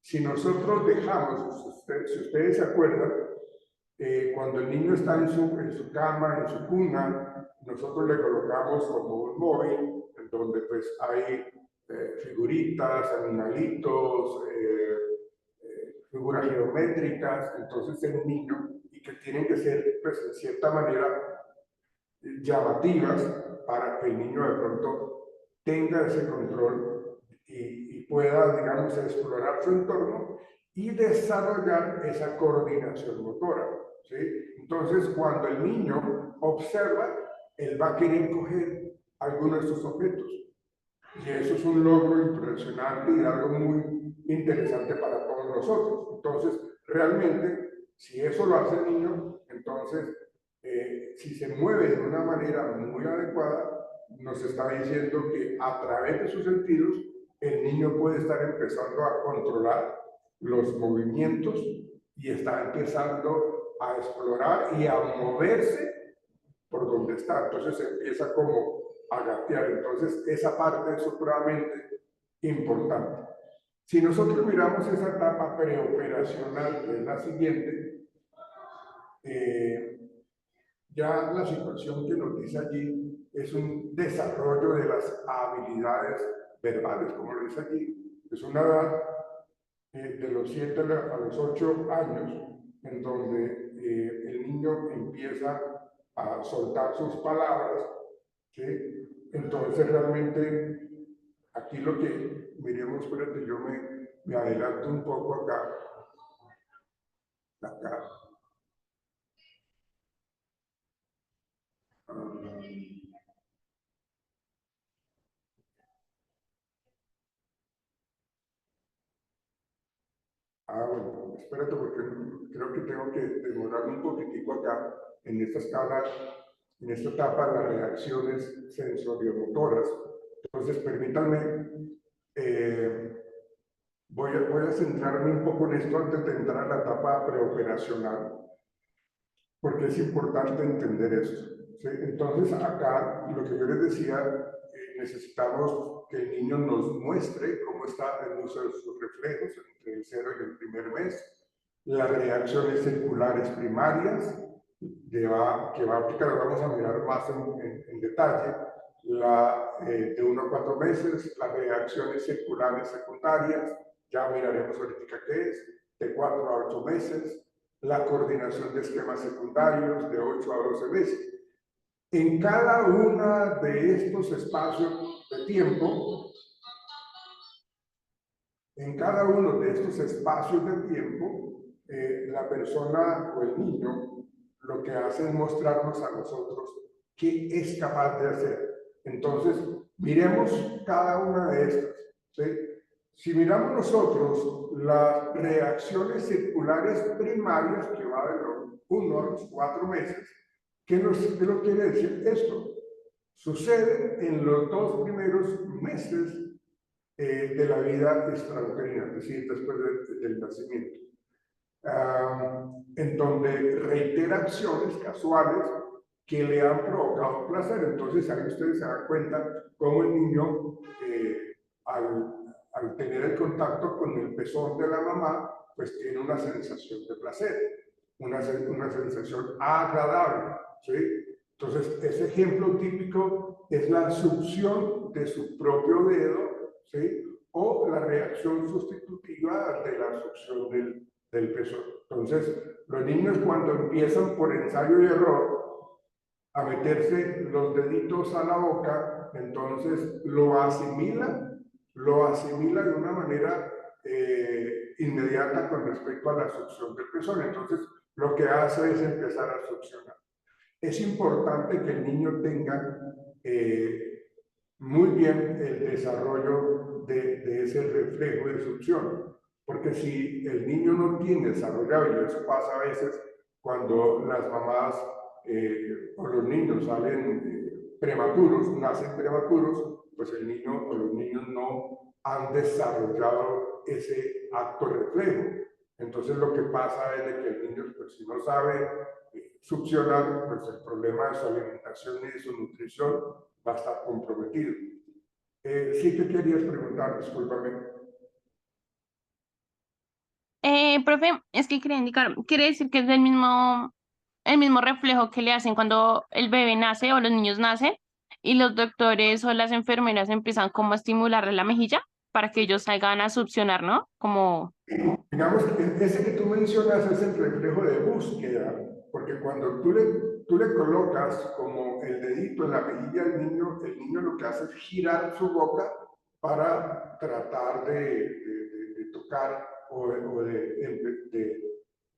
Si nosotros dejamos, si ustedes se acuerdan, cuando el niño está en su cama, en su cuna, nosotros le colocamos como un móvil, en donde pues hay figuritas, animalitos, figuras geométricas, entonces el niño, y que tienen que ser, pues, en cierta manera, llamativas para que el niño de pronto tenga ese control y pueda, digamos, explorar su entorno y desarrollar esa coordinación motora, ¿sí? Entonces, cuando el niño observa, él va a querer coger alguno de estos objetos. Y eso es un logro impresionante y algo muy interesante para todos nosotros. Entonces, realmente, si eso lo hace el niño, entonces, si se mueve de una manera muy adecuada, nos está diciendo que a través de sus sentidos, el niño puede estar empezando a controlar los movimientos y está empezando a explorar y a moverse por donde está. Entonces empieza como a gatear. Entonces esa parte es supremamente importante. Si nosotros miramos esa etapa preoperacional, que es la siguiente, ya la situación que nos dice allí es un desarrollo de las habilidades verbales, como lo dice allí. Es una edad de los 7 a los 8 años, en donde el niño empieza a soltar sus palabras, ¿sí? Entonces realmente aquí lo que miremos, espérate, yo me adelanto un poco acá. Bueno, espérate porque creo que tengo que demorarme un poquitico acá en esta escala, en esta etapa de las reacciones sensoriomotoras. Entonces, permítanme, voy a centrarme un poco en esto antes de entrar a la etapa preoperacional, porque es importante entender esto, ¿sí? Entonces, acá, lo que yo les decía, necesitamos que el niño nos muestre cómo está el uso de sus reflejos entre el 0 y el primer mes, las reacciones circulares primarias, que va a aplicar, vamos a mirar más en detalle, de 1 a 4 meses, las reacciones circulares secundarias, ya miraremos ahorita qué es, de 4 a 8 meses, la coordinación de esquemas secundarios de 8 a 12 meses. En cada uno de estos espacios de tiempo, la persona o el niño lo que hace es mostrarnos a nosotros qué es capaz de hacer. Entonces, miremos cada una de estas, ¿sí? Si miramos nosotros las reacciones circulares primarias, que va de los 1 a los 4 meses, ¿qué nos quiere decir esto? Sucede en los 2 primeros meses de la vida extrauterina, es decir, después del nacimiento, en donde reitera acciones casuales que le han provocado placer. Entonces ahí ustedes se dan cuenta cómo el niño, al tener el contacto con el pezón de la mamá, pues tiene una sensación de placer, una sensación agradable, ¿sí? Entonces, ese ejemplo típico es la succión de su propio dedo, ¿sí? O la reacción sustitutiva de la succión del pezón. Entonces, los niños cuando empiezan por ensayo y error a meterse los deditos a la boca, entonces lo asimila de una manera inmediata con respecto a la succión del pezón. Entonces, lo que hace es empezar a succionar. Es importante que el niño tenga muy bien el desarrollo de ese reflejo de succión, porque si el niño no tiene desarrollado, y eso pasa a veces cuando las mamás o los niños salen prematuros, nacen prematuros, pues el niño o los niños no han desarrollado ese acto reflejo. Entonces lo que pasa es de que el niño, pues, si no sabe succionar, pues el problema de su alimentación y de su nutrición va a estar comprometido. Sí que querías preguntar, discúlpame. Profe, es que quería indicar, quiere decir que es el mismo reflejo que le hacen cuando el bebé nace o los niños nacen y los doctores o las enfermeras empiezan como a estimularle la mejilla para que ellos salgan a succionar, ¿no? Como, Digamos que ese que tú mencionas es el reflejo de búsqueda, porque cuando tú le colocas como el dedito en la mejilla al niño, el niño lo que hace es girar su boca para tratar de tocar o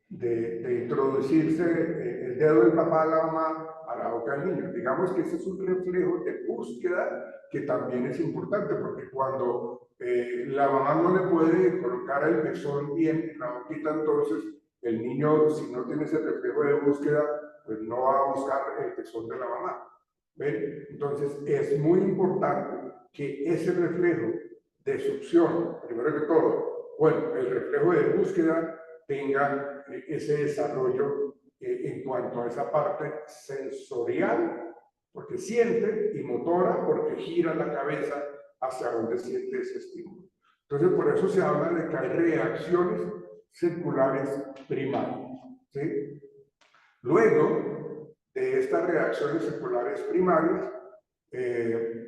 de introducirse el dedo del papá a la mamá a la boca del niño. Digamos que ese es un reflejo de búsqueda que también es importante, porque cuando la mamá no le puede colocar el pezón bien en la boquita, entonces el niño, si no tiene ese reflejo de búsqueda, pues no va a buscar el pezón de la mamá. ¿Ven? Entonces es muy importante que ese reflejo de succión, primero que todo, bueno, el reflejo de búsqueda tenga ese desarrollo en cuanto a esa parte sensorial, porque siente, y motora, porque gira la cabeza hacia donde siente ese estímulo. Entonces, por eso se habla de que hay reacciones circulares primarias, ¿sí? Luego de estas reacciones circulares primarias,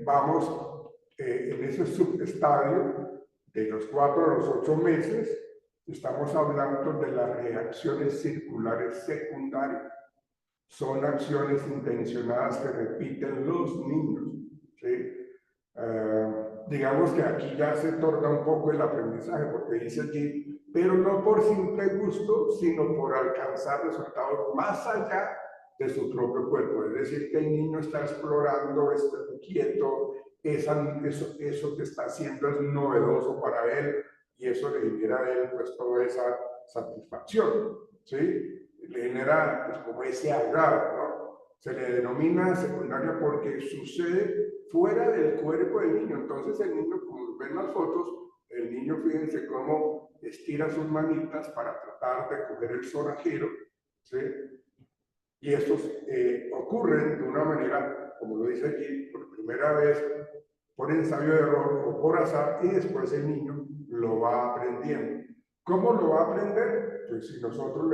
vamos en ese subestadio de los 4 a los 8 meses, estamos hablando de las reacciones circulares secundarias. Son acciones intencionadas que repiten los niños, ¿sí? Digamos que aquí ya se torna un poco el aprendizaje, porque dice aquí, pero no por simple gusto, sino por alcanzar resultados más allá de su propio cuerpo. Es decir, que el niño está explorando, está quieto, eso que está haciendo es novedoso para él y eso le genera a él pues toda esa satisfacción, ¿sí? Le genera pues, como ese agrado, ¿no? Se le denomina secundaria porque sucede fuera del cuerpo del niño. Entonces el niño, como ven las fotos, el niño, fíjense cómo estira sus manitas para tratar de coger el sonajero, ¿sí? Y estos ocurren de una manera, como lo dice aquí, por primera vez, por ensayo de error o por azar, y después el niño lo va aprendiendo. ¿Cómo lo va a aprender? Pues si nosotros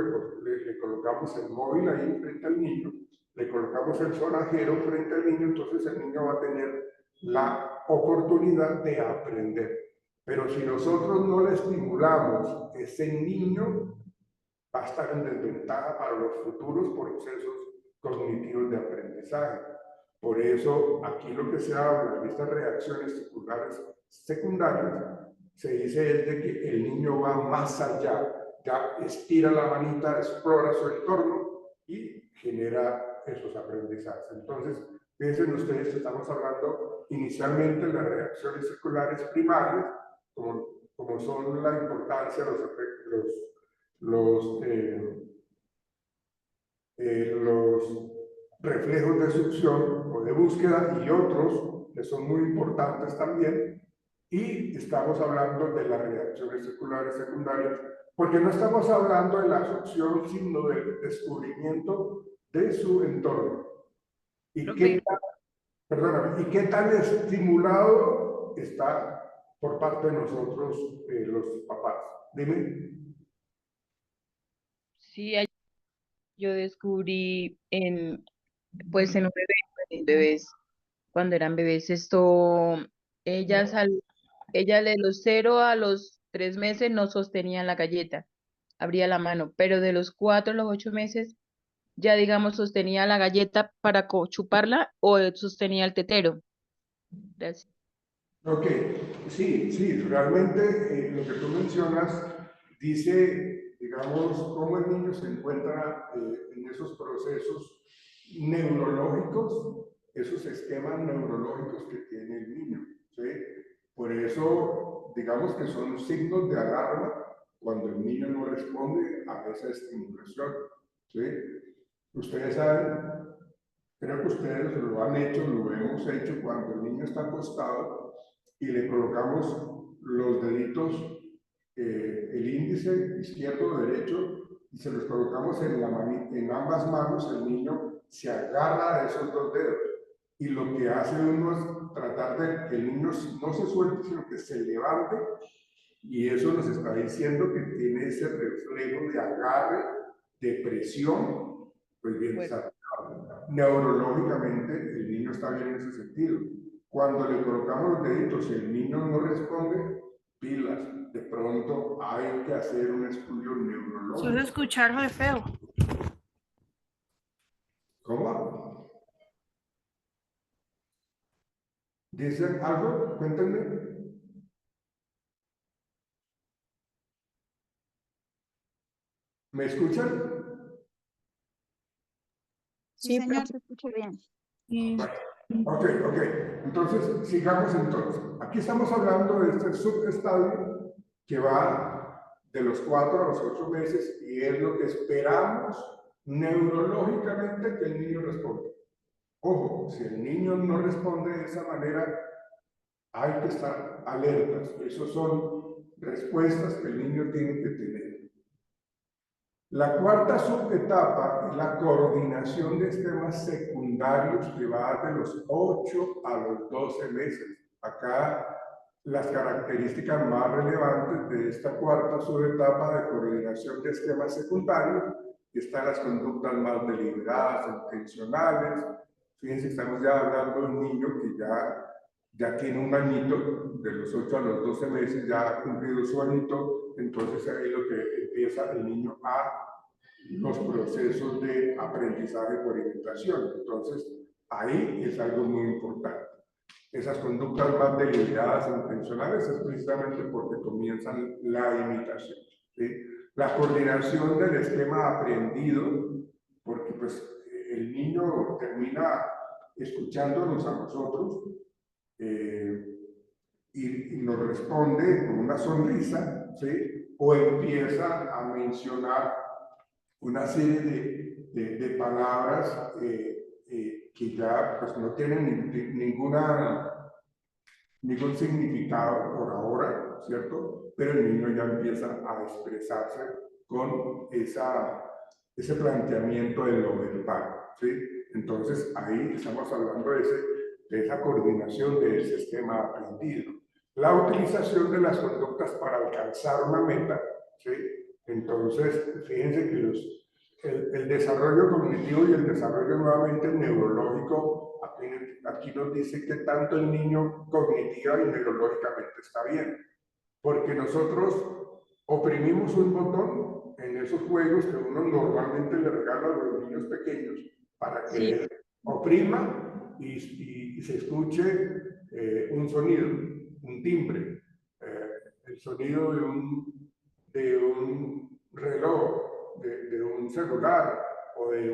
le colocamos el móvil ahí frente al niño, le colocamos el sonajero frente al niño, entonces el niño va a tener la oportunidad de aprender. Pero si nosotros no le estimulamos, ese niño va a estar en desventaja para los futuros procesos cognitivos de aprendizaje. Por eso, aquí lo que se habla de estas reacciones circulares secundarias, se dice es de que el niño va más allá, ya estira la manita, explora su entorno y genera esos aprendizajes. Entonces, piensen ustedes, estamos hablando inicialmente de las reacciones circulares primarias, como son la importancia, los reflejos de succión o de búsqueda y otros que son muy importantes también. Y estamos hablando de las reacciones circulares secundarias, porque no estamos hablando de la succión, sino del descubrimiento de su entorno. ¿Y qué tan estimulado está por parte de nosotros, los papás? Dime. Sí, yo descubrí pues en un bebé, en bebés, cuando eran bebés, ella de los 0 a los 3 meses no sostenía la galleta, abría la mano, pero de los 4 a los 8 meses ya digamos sostenía la galleta para chuparla o sostenía el tetero. Gracias. Ok, sí, realmente lo que tú mencionas dice, digamos, cómo el niño se encuentra en esos procesos neurológicos, esos esquemas neurológicos que tiene el niño, ¿sí? Por eso, digamos que son signos de alarma cuando el niño no responde a esa estimulación, ¿sí? Ustedes saben, creo que ustedes lo han hecho, lo hemos hecho cuando el niño está acostado y le colocamos los deditos, el índice izquierdo o derecho, y se los colocamos en ambas manos, el niño se agarra de esos dos dedos y lo que hace uno es tratar de que el niño no se suelte, sino que se levante, y eso nos está diciendo que tiene ese reflejo de agarre, de presión, pues bien, está, neurológicamente el niño está bien en ese sentido. Cuando le colocamos los deditos y el niño no responde, pilas, de pronto hay que hacer un estudio neurológico. Solo escuchar re feo. ¿Cómo? ¿Dicen algo? Cuéntenme. ¿Me escuchan? Sí, señor, se escucha bien. Ok. Entonces, sigamos entonces. Aquí estamos hablando de este subestadio que va de los 4 a los 8 meses y es lo que esperamos neurológicamente que el niño responda. Ojo, si el niño no responde de esa manera, hay que estar alertas. Esas son respuestas que el niño tiene que tener. La cuarta subetapa es la coordinación de esquemas secundarios que va de los 8 a los 12 meses. Acá las características más relevantes de esta cuarta subetapa de coordinación de esquemas secundarios están las conductas más deliberadas, intencionales. Fíjense, estamos ya hablando de un niño que ya tiene un añito, de los 8 a los 12 meses, ya ha cumplido su añito, entonces ahí es lo que empieza el niño a los procesos de aprendizaje por imitación. Entonces, ahí es algo muy importante. Esas conductas más deliberadas e intencionales es precisamente porque comienzan la imitación, ¿sí? La coordinación del esquema aprendido, porque pues el niño termina escuchándonos a nosotros y nos responde con una sonrisa, ¿sí? O empieza a mencionar una serie de palabras que ya pues, no tienen ningún significado por ahora, ¿cierto? Pero el niño ya empieza a expresarse con ese planteamiento de lo verbal, ¿sí? Entonces ahí estamos hablando de esa coordinación de ese esquema aprendido. La utilización de las conductas para alcanzar una meta, ¿sí? Entonces, fíjense que el desarrollo cognitivo y el desarrollo nuevamente neurológico, aquí nos dice que tanto el niño cognitiva y neurológicamente está bien, porque nosotros oprimimos un botón en esos juegos que uno normalmente le regala a los niños pequeños para que él oprima y se escuche un sonido, un timbre, el sonido de un reloj, de un celular o de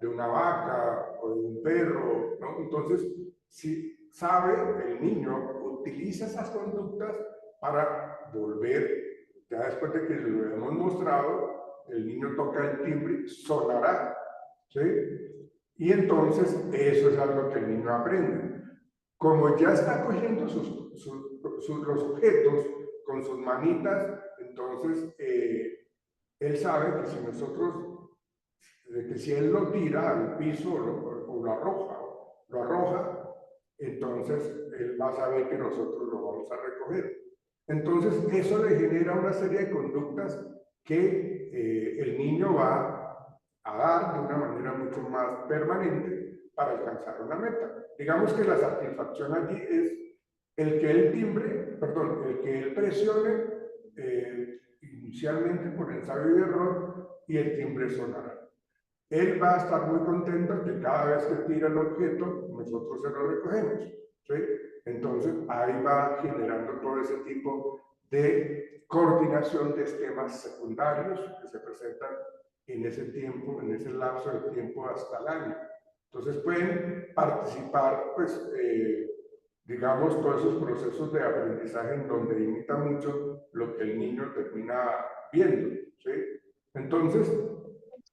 una vaca o de un perro, ¿no? Entonces, si sabe el niño, utiliza esas conductas para volver, ya después de que lo hemos mostrado, el niño toca el timbre, sonará, ¿sí? Y entonces eso es algo que el niño aprende. Como ya está cogiendo los objetos con sus manitas, entonces él sabe que si nosotros, que si él lo tira al piso o lo arroja, entonces él va a saber que nosotros lo vamos a recoger. Entonces eso le genera una serie de conductas que el niño va a dar de una manera mucho más permanente para alcanzar una meta. Digamos que la satisfacción allí es el que él presione inicialmente por ensayo y error y el timbre sonará. Él va a estar muy contento que cada vez que tira el objeto, nosotros se lo recogemos, ¿sí? Entonces, ahí va generando todo ese tipo de coordinación de esquemas secundarios que se presentan en ese tiempo, en ese lapso de tiempo hasta el año. Entonces, pueden participar, pues, digamos, todos esos procesos de aprendizaje en donde imita mucho lo que el niño termina viendo, ¿sí? Entonces,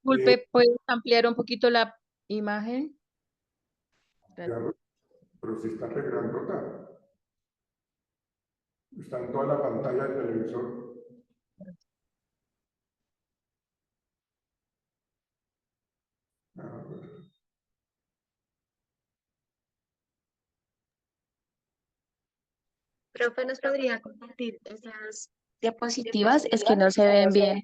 Disculpe, ¿puedes ampliar un poquito la imagen? pero si está re grandota. Está en toda la pantalla del televisor. Profe, ¿nos podría compartir esas diapositivas? Es que no se ven bien.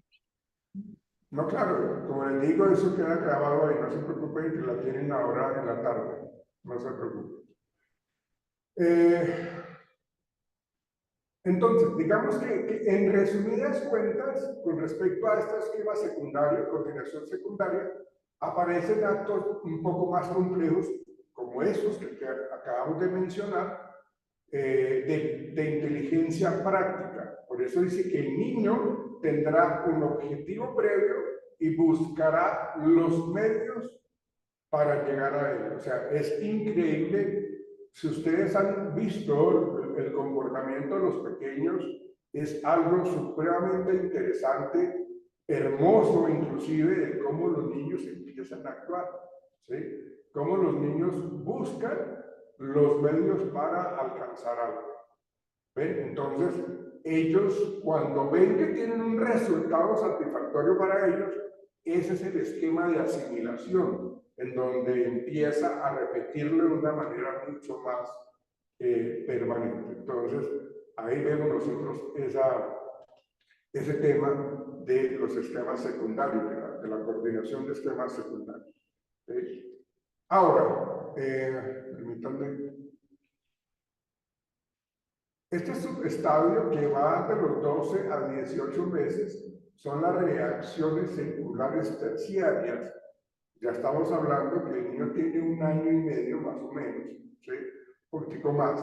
No, claro, como les digo, eso queda grabado ahí, no se preocupen que la tienen ahora en la tarde, no se preocupen. Entonces, digamos que en resumidas cuentas, con respecto a este esquema secundario, coordinación secundaria, aparecen actos un poco más complejos, como estos que acabamos de mencionar, de inteligencia práctica. Por eso dice que el niño tendrá un objetivo previo y buscará los medios para llegar a él. O sea, es increíble. Si ustedes han visto el comportamiento de los pequeños, es algo supremamente interesante, hermoso inclusive, de cómo los niños empiezan a actuar, ¿sí? Cómo los niños buscan los medios para alcanzar algo. ¿Ven? Entonces, ellos cuando ven que tienen un resultado satisfactorio para ellos, ese es el esquema de asimilación, en donde empieza a repetirlo de una manera mucho más permanente. Entonces, ahí vemos nosotros ese tema de los esquemas secundarios, de la coordinación de esquemas secundarios. ¿Sí? Ahora, permítanme. Este subestadio que va de los 12 a 18 meses son las reacciones seculares terciarias. Ya estamos hablando que el niño tiene 1 año y medio más o menos, ¿sí? Un poquito más,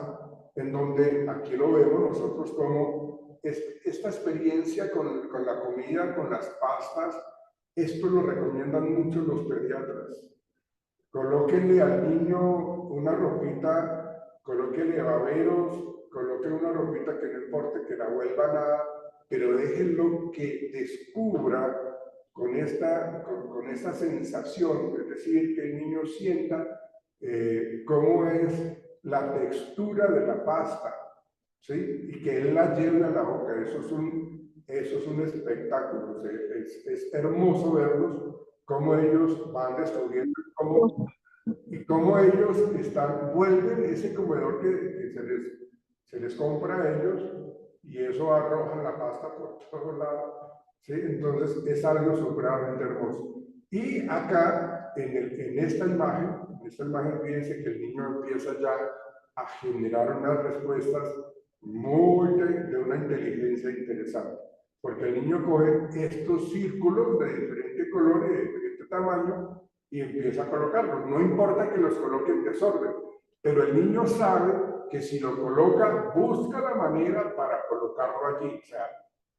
en donde aquí lo vemos nosotros como esta experiencia con la comida, con las pastas. Esto lo recomiendan mucho los pediatras. Colóquenle al niño una ropita, colóquenle baberos, coloquen una ropita que no importe que la vuelva nada, pero déjenlo que descubra con esta sensación, es decir, que el niño sienta cómo es la textura de la pasta, ¿sí? Y que él la lleve a la boca. Eso es un espectáculo. Es hermoso verlos, cómo ellos van descubriendo cómo ellos vuelven ese comedor que se les compra a ellos, y eso arroja la pasta por todos lados, ¿sí? Entonces es algo supremamente hermoso. Y acá, en esta imagen, fíjense que el niño empieza ya a generar unas respuestas de una inteligencia interesante, porque el niño coge estos círculos de diferente color y de diferente tamaño y empieza a colocarlos. No importa que los coloque en desorden, pero el niño sabe que si lo coloca, busca la manera para colocarlo allí. O sea,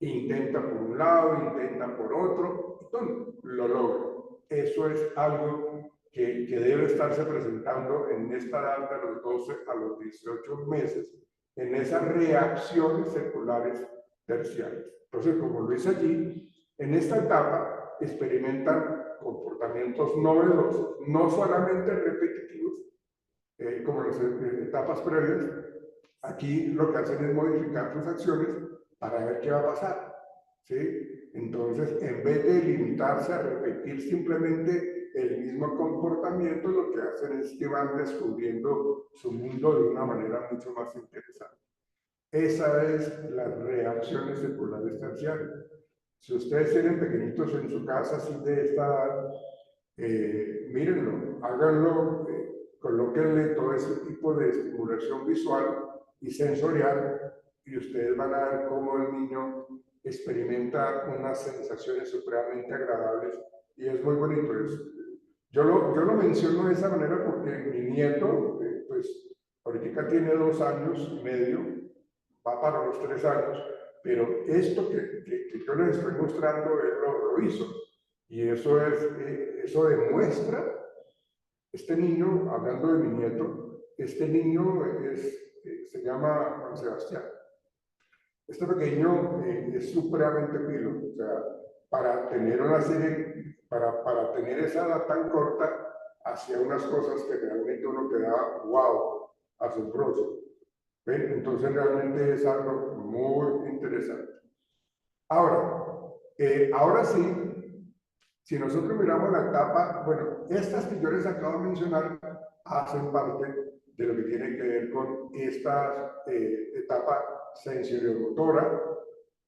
intenta por un lado, intenta por otro, entonces lo logra. Eso es algo que debe estarse presentando en esta edad de los 12 a los 18 meses, en esas reacciones seculares terciarias. Entonces, como lo hice allí, en esta etapa experimentan comportamientos novedosos, no solamente repetitivos, como las etapas previas. Aquí lo que hacen es modificar sus acciones para ver qué va a pasar, ¿sí? Entonces, en vez de limitarse a repetir simplemente el mismo comportamiento, lo que hacen es que van descubriendo su mundo de una manera mucho más interesante. Esa es las reacciones seculares terciarias. Si ustedes tienen pequeñitos en su casa, así de esta edad, mírenlo, háganlo, colóquenle todo ese tipo de estimulación visual y sensorial, y ustedes van a ver cómo el niño experimenta unas sensaciones supremamente agradables, y es muy bonito eso. Yo lo menciono de esa manera porque mi nieto, pues, ahorita tiene 2 años y medio, va para los 3 años, pero esto que yo les estoy mostrando, él lo hizo. Y eso demuestra, este niño, hablando de mi nieto, este niño se llama Juan Sebastián. Este pequeño es supremamente pilo. O sea, para tener para tener esa edad tan corta, hacía unas cosas que realmente uno quedaba, wow, asombroso. ¿Ven? Entonces realmente es algo muy interesante. Ahora sí, si nosotros miramos la etapa, bueno, estas que yo les acabo de mencionar hacen parte de lo que tiene que ver con esta etapa sensoriomotora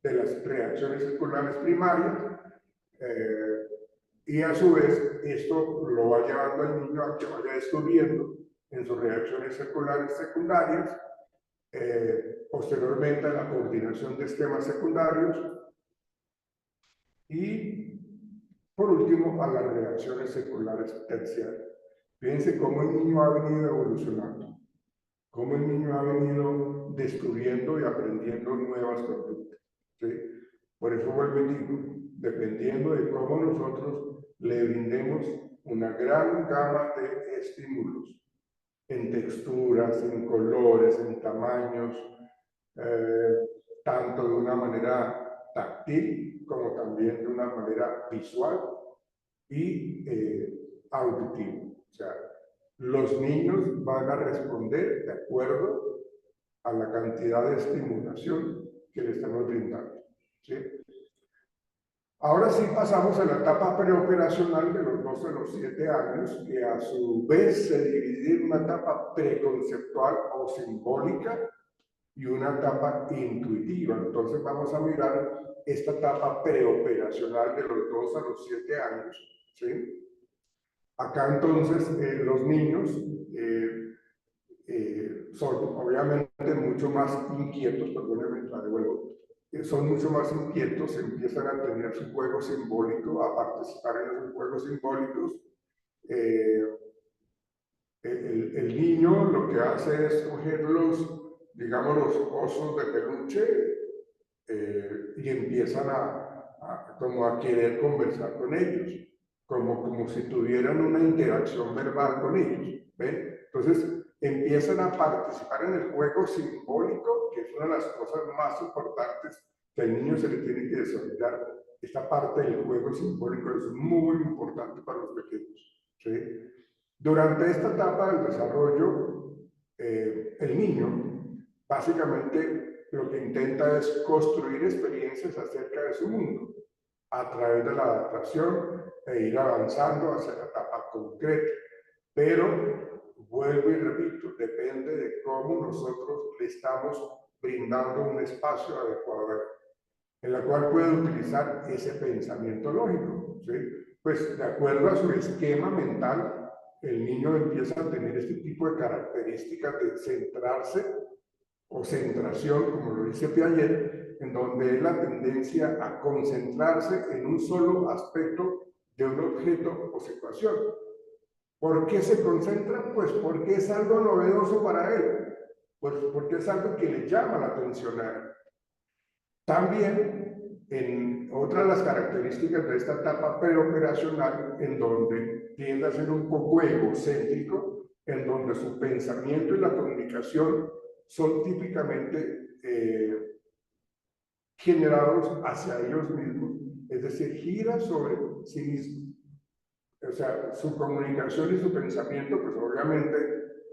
de las reacciones circulares primarias, y a su vez esto lo va llevando al niño a que vaya descubriendo en sus reacciones circulares secundarias, posteriormente a la coordinación de esquemas secundarios y por último a las reacciones seculares terciarias. Fíjense cómo el niño ha venido evolucionando, cómo el niño ha venido descubriendo y aprendiendo nuevas conductas, ¿sí? Por eso vuelvo y digo, dependiendo de cómo nosotros le brindemos una gran gama de estímulos, en texturas, en colores, en tamaños, tanto de una manera táctil como también de una manera visual y auditiva. O sea, los niños van a responder de acuerdo a la cantidad de estimulación que le estamos brindando, ¿sí? Ahora sí pasamos a la etapa preoperacional de los 2 a los 7 años, que a su vez se divide en una etapa preconceptual o simbólica y una etapa intuitiva. Entonces vamos a mirar esta etapa preoperacional de los 2 a los 7 años, ¿sí? Acá entonces los niños son obviamente mucho más inquietos, perdónenme, la devuelvo, son mucho más inquietos, empiezan a tener su juego simbólico, a participar en esos juegos simbólicos. El niño lo que hace es coger digamos, los osos de peluche y empiezan como a querer conversar con ellos, como si tuvieran una interacción verbal con ellos, ¿ven? Entonces empiezan a participar en el juego simbólico, que es una de las cosas más importantes que al niño se le tiene que desarrollar. Esta parte del juego simbólico es muy importante para los pequeños, ¿sí? Durante esta etapa del desarrollo, el niño básicamente lo que intenta es construir experiencias acerca de su mundo a través de la adaptación e ir avanzando hacia la etapa concreta. Pero, vuelvo y repito, depende de cómo nosotros le estamos brindando un espacio adecuado en la cual puede utilizar ese pensamiento lógico, ¿sí? Pues de acuerdo a su esquema mental, el niño empieza a tener este tipo de características de centrarse o centración, como lo dice Piaget, en donde es la tendencia a concentrarse en un solo aspecto de un objeto o situación. ¿Por qué se concentra? Pues porque es algo novedoso para él, pues porque es algo que le llama la atención a él. También, en otra de las características de esta etapa preoperacional, en donde tiende a ser un poco egocéntrico, en donde su pensamiento y la comunicación son típicamente generados hacia ellos mismos, es decir, gira sobre sí mismos. O sea, su comunicación y su pensamiento, pues obviamente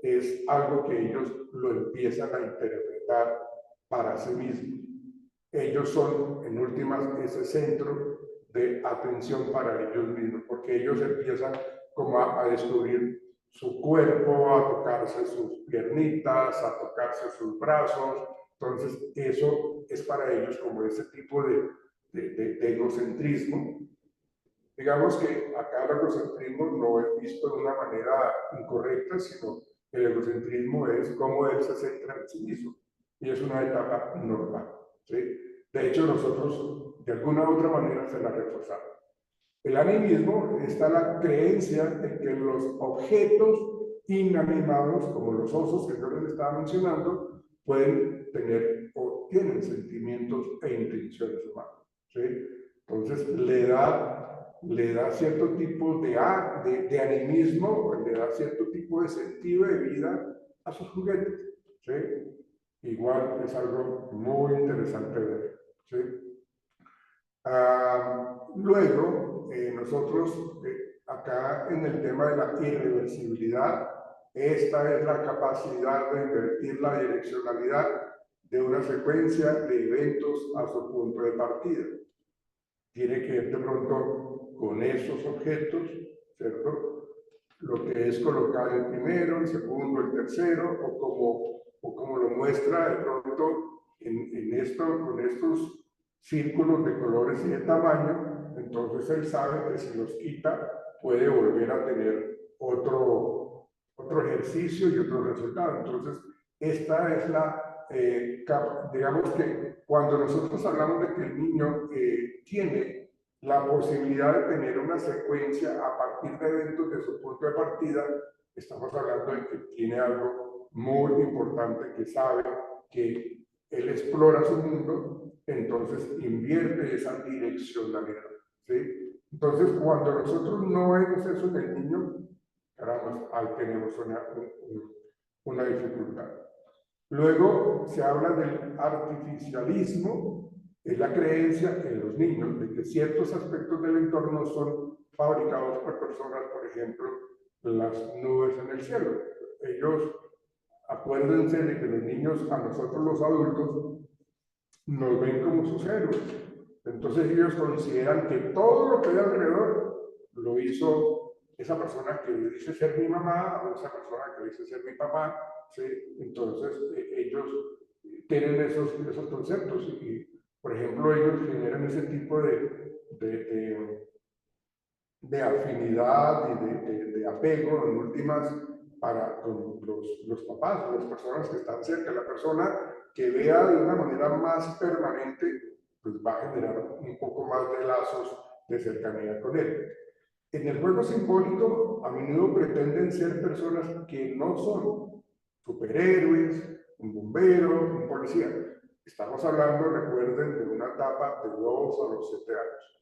es algo que ellos lo empiezan a interpretar para sí mismos. Ellos son, en últimas, ese centro de atención para ellos mismos, porque ellos empiezan como a descubrir su cuerpo, a tocarse sus piernitas, a tocarse sus brazos. Entonces, eso es para ellos como ese tipo de egocentrismo. Digamos que acá el egocentrismo no es visto de una manera incorrecta, sino el egocentrismo es cómo él se centra en sí mismo. Y es una etapa normal, ¿sí? De hecho, nosotros de alguna u otra manera se la reforzamos. El animismo está la creencia de que los objetos inanimados, como los osos que yo les estaba mencionando, pueden tener o tienen sentimientos e intenciones humanas, ¿sí? Entonces le da cierto tipo de animismo, le da cierto tipo de sentido de vida a sus juguetes, ¿sí? Igual es algo muy interesante de ver, ¿sí? Luego, nosotros acá en el tema de la irreversibilidad, esta es la capacidad de invertir la direccionalidad de una secuencia de eventos a su punto de partida. Tiene que ver de pronto con esos objetos, ¿cierto? lo que es colocar el primero, el segundo, el tercero, o como lo muestra de pronto con estos círculos de colores y de tamaño. Entonces él sabe que si los quita puede volver a tener otro ejercicio y otro resultado. Entonces esta es digamos que cuando nosotros hablamos de que el niño tiene la posibilidad de tener una secuencia a partir de eventos de su punto de partida, estamos hablando de que tiene algo muy importante, que sabe que él explora su mundo, entonces invierte esa direccionalidad, ¿sí? Entonces, cuando nosotros no vemos eso en el niño, caramba, ahí tenemos una dificultad. Luego se habla del artificialismo, es la creencia en los niños de que ciertos aspectos del entorno son fabricados por personas, por ejemplo, las nubes en el cielo. Ellos, acuérdense de que los niños, a nosotros los adultos, nos ven como sus héroes. Entonces ellos consideran que todo lo que hay alrededor lo hizo esa persona que dice ser mi mamá o esa persona que dice ser mi papá, ¿sí? Entonces ellos tienen esos conceptos y, por ejemplo, ellos generan ese tipo de afinidad y de apego, en últimas, con los papás o las personas que están cerca. La persona que vea de una manera más permanente, pues va a generar un poco más de lazos de cercanía con él. En el juego simbólico, a menudo pretenden ser personas que no son superhéroes, un bombero, un policía. Estamos hablando, recuerden, de una etapa de 2 a los 7 años.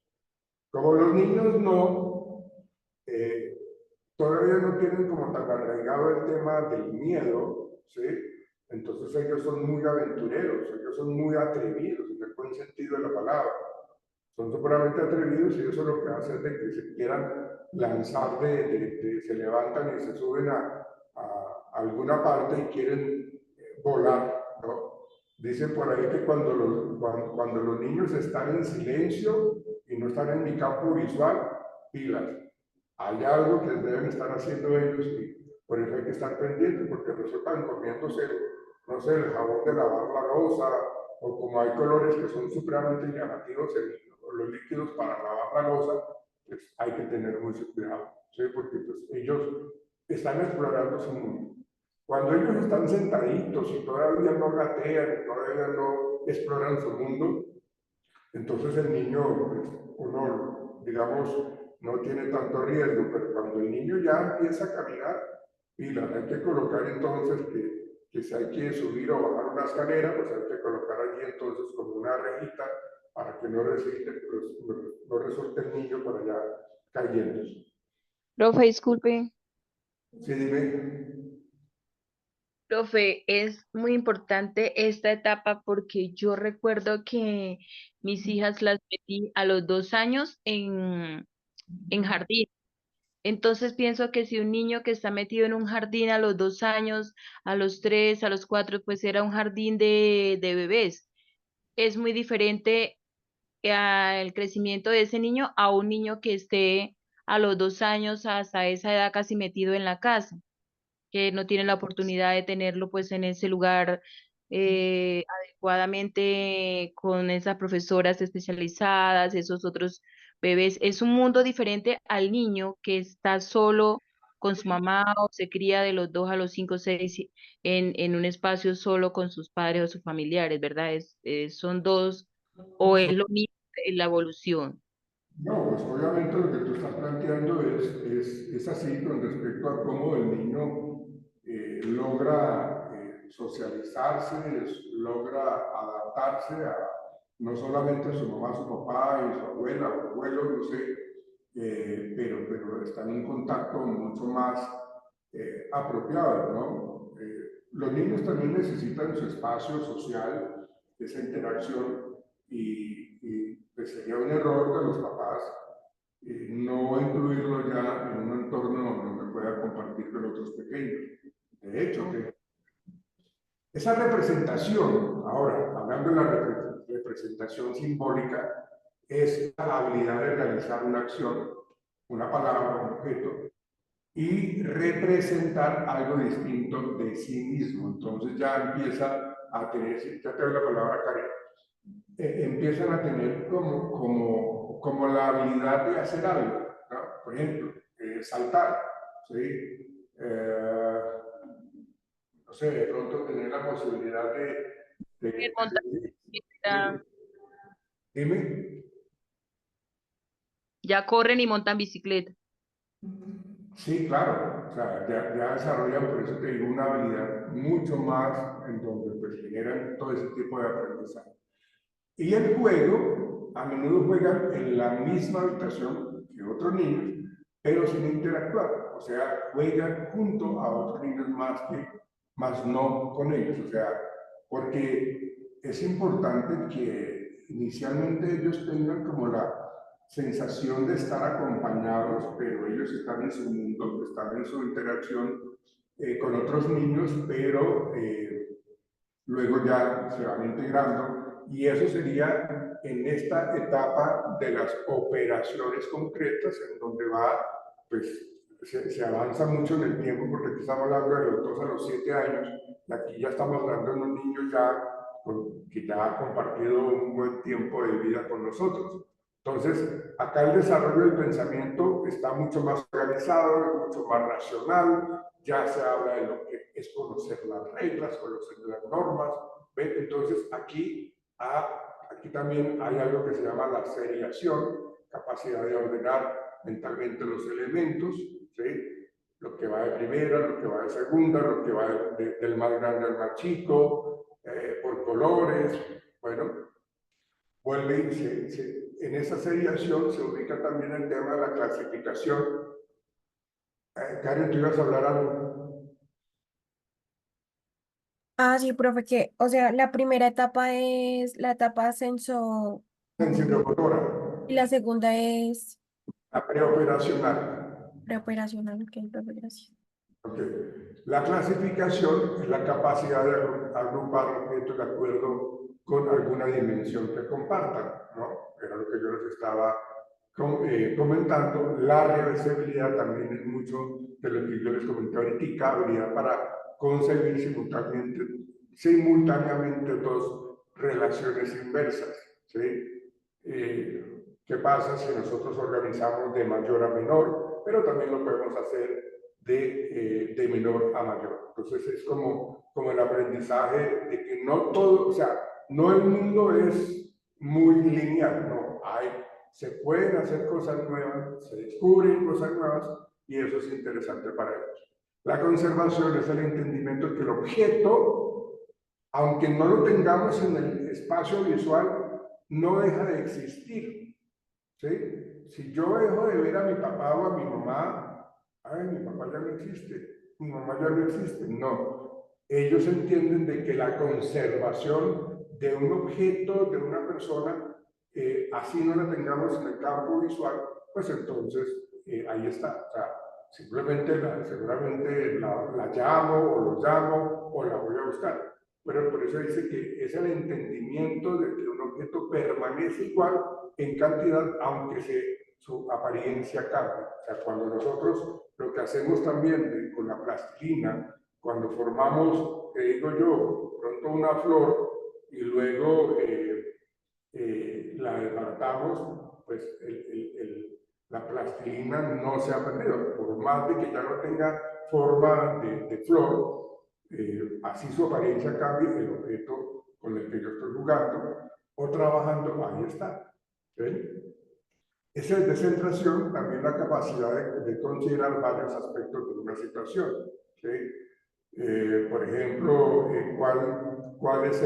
Como los niños todavía no tienen como tan arraigado el tema del miedo, ¿sí? Entonces ellos son muy aventureros, ellos son muy atrevidos, en el buen sentido de la palabra. Son superamente atrevidos y eso lo que hace es de que se quieran lanzar, se levantan y se suben a alguna parte y quieren volar, ¿no? Dicen por ahí que cuando los niños están en silencio y no están en mi campo visual, pilas. Hay algo que deben estar haciendo ellos y por eso hay que estar pendientes porque resultan comiéndose, no sé, el jabón de lavar la loza, o como hay colores que son supremamente llamativos, los líquidos para lavar la loza, pues hay que tener mucho cuidado, ¿sí? Porque pues, ellos están explorando su mundo. Cuando ellos están sentaditos y todavía no gatean, todavía no exploran su mundo, entonces el niño, pues, uno, digamos, no tiene tanto riesgo, pero cuando el niño ya empieza a caminar, pilas, hay que colocar entonces que si hay que subir o bajar una escalera, pues hay que colocar allí entonces como una rejita para que no resulte el niño por allá cayéndose. Profe, disculpe. Sí, dime. Profe, es muy importante esta etapa porque yo recuerdo que mis hijas las metí a los 2 años en jardín. Entonces pienso que si un niño que está metido en un jardín a los 2 años, a los 3, a los 4, pues era un jardín de bebés. Es muy diferente el crecimiento de ese niño a un niño que esté a los 2 años hasta esa edad casi metido en la casa, que no tiene la oportunidad de tenerlo pues en ese lugar adecuadamente con esas profesoras especializadas, esos otros bebés. Es un mundo diferente al niño que está solo con su mamá o se cría de los 2 a los 5, 6 en un espacio solo con sus padres o sus familiares, ¿verdad? Son dos, o es lo mismo en la evolución. No, pues obviamente lo que tú estás planteando es así con respecto a cómo el niño logra socializarse, logra adaptarse a no solamente a su mamá, su papá y su abuela o abuelo, no sé, pero están en un contacto mucho más apropiado, ¿no? Los niños también necesitan su espacio social, esa interacción, y pues sería un error de los papás no incluirlo ya en un entorno donde pueda compartir con otros pequeños. De hecho, esa representación, ahora, hablando de la representación simbólica, es la habilidad de realizar una acción, una palabra, un objeto, y representar algo distinto de sí mismo. Entonces ya empieza a tener, ya te doy la palabra, Karen, empiezan a tener como la habilidad de hacer algo, ¿no? Por ejemplo, saltar, ¿sí? No sé, de pronto tener la posibilidad dime. Ya corren y montan bicicleta. Sí, claro, o sea, ya desarrollan, por eso te digo, una habilidad mucho más en donde pues generan todo ese tipo de aprendizaje. Y el juego, a menudo juegan en la misma habitación que otros niños, pero sin interactuar, o sea, juegan junto a otros niños más no con ellos, o sea, porque es importante que inicialmente ellos tengan como la sensación de estar acompañados, pero ellos están en su mundo, están en su interacción con otros niños, pero luego ya se van integrando, y eso sería en esta etapa de las operaciones concretas, en donde va, pues, se avanza mucho en el tiempo, porque aquí estamos hablando de los 2 a los 7 años, y aquí ya estamos hablando de unos niños que ya han compartido un buen tiempo de vida con nosotros. Entonces, acá el desarrollo del pensamiento está mucho más organizado, mucho más racional, ya se habla de lo que es conocer las reglas, conocer las normas. ¿Ven? Entonces, aquí también hay algo que se llama la seriación, capacidad de ordenar mentalmente los elementos, ¿sí? Lo que va de primera, lo que va de segunda, lo que va del más grande al más chico, por colores. Bueno, vuelve y en esa seriación se ubica también el tema de la clasificación. Karen, tú ibas a hablar algo. Ah, sí, profe, que, o sea, la primera etapa es la etapa ascenso Sensorio-motora. y la segunda es La preoperacional. preoperacional. Ok, profe, gracias. Okay. La clasificación es la capacidad de agrupar objetos de acuerdo con alguna dimensión que compartan, ¿no? Era lo que yo les estaba comentando. La reversibilidad también es mucho de lo que yo les comenté ahorita, habilidad para concebir simultáneamente dos relaciones inversas, ¿sí? ¿Qué pasa si nosotros organizamos de mayor a menor? Pero también lo podemos hacer de menor a mayor. Entonces es como el aprendizaje de que no todo, o sea, no el mundo es muy lineal, no, se pueden hacer cosas nuevas, se descubren cosas nuevas y eso es interesante para ellos. La conservación es el entendimiento de que el objeto, aunque no lo tengamos en el espacio visual, no deja de existir, ¿sí? Si yo dejo de ver a mi papá o a mi mamá, ay, mi papá ya no existe, mi mamá ya no existe. No, ellos entienden de que la conservación de un objeto, de una persona, así no la tengamos en el campo visual, pues entonces ahí está. O sea, seguramente la llamo o lo llamo o la voy a buscar. Pero por eso dice que es el entendimiento de que un objeto permanece igual en cantidad, aunque su apariencia cambie. O sea, cuando nosotros lo que hacemos también con la plastilina, cuando formamos, digo yo, pronto una flor y luego la desbaratamos, pues la plastilina no se ha perdido. Por más de que ya no tenga forma de flor, así su apariencia cambie, el objeto con el que yo estoy jugando o trabajando, ahí está. ¿Sí? Esa descentración, también la capacidad de considerar varios aspectos de una situación. ¿Sí? Por ejemplo, cuál es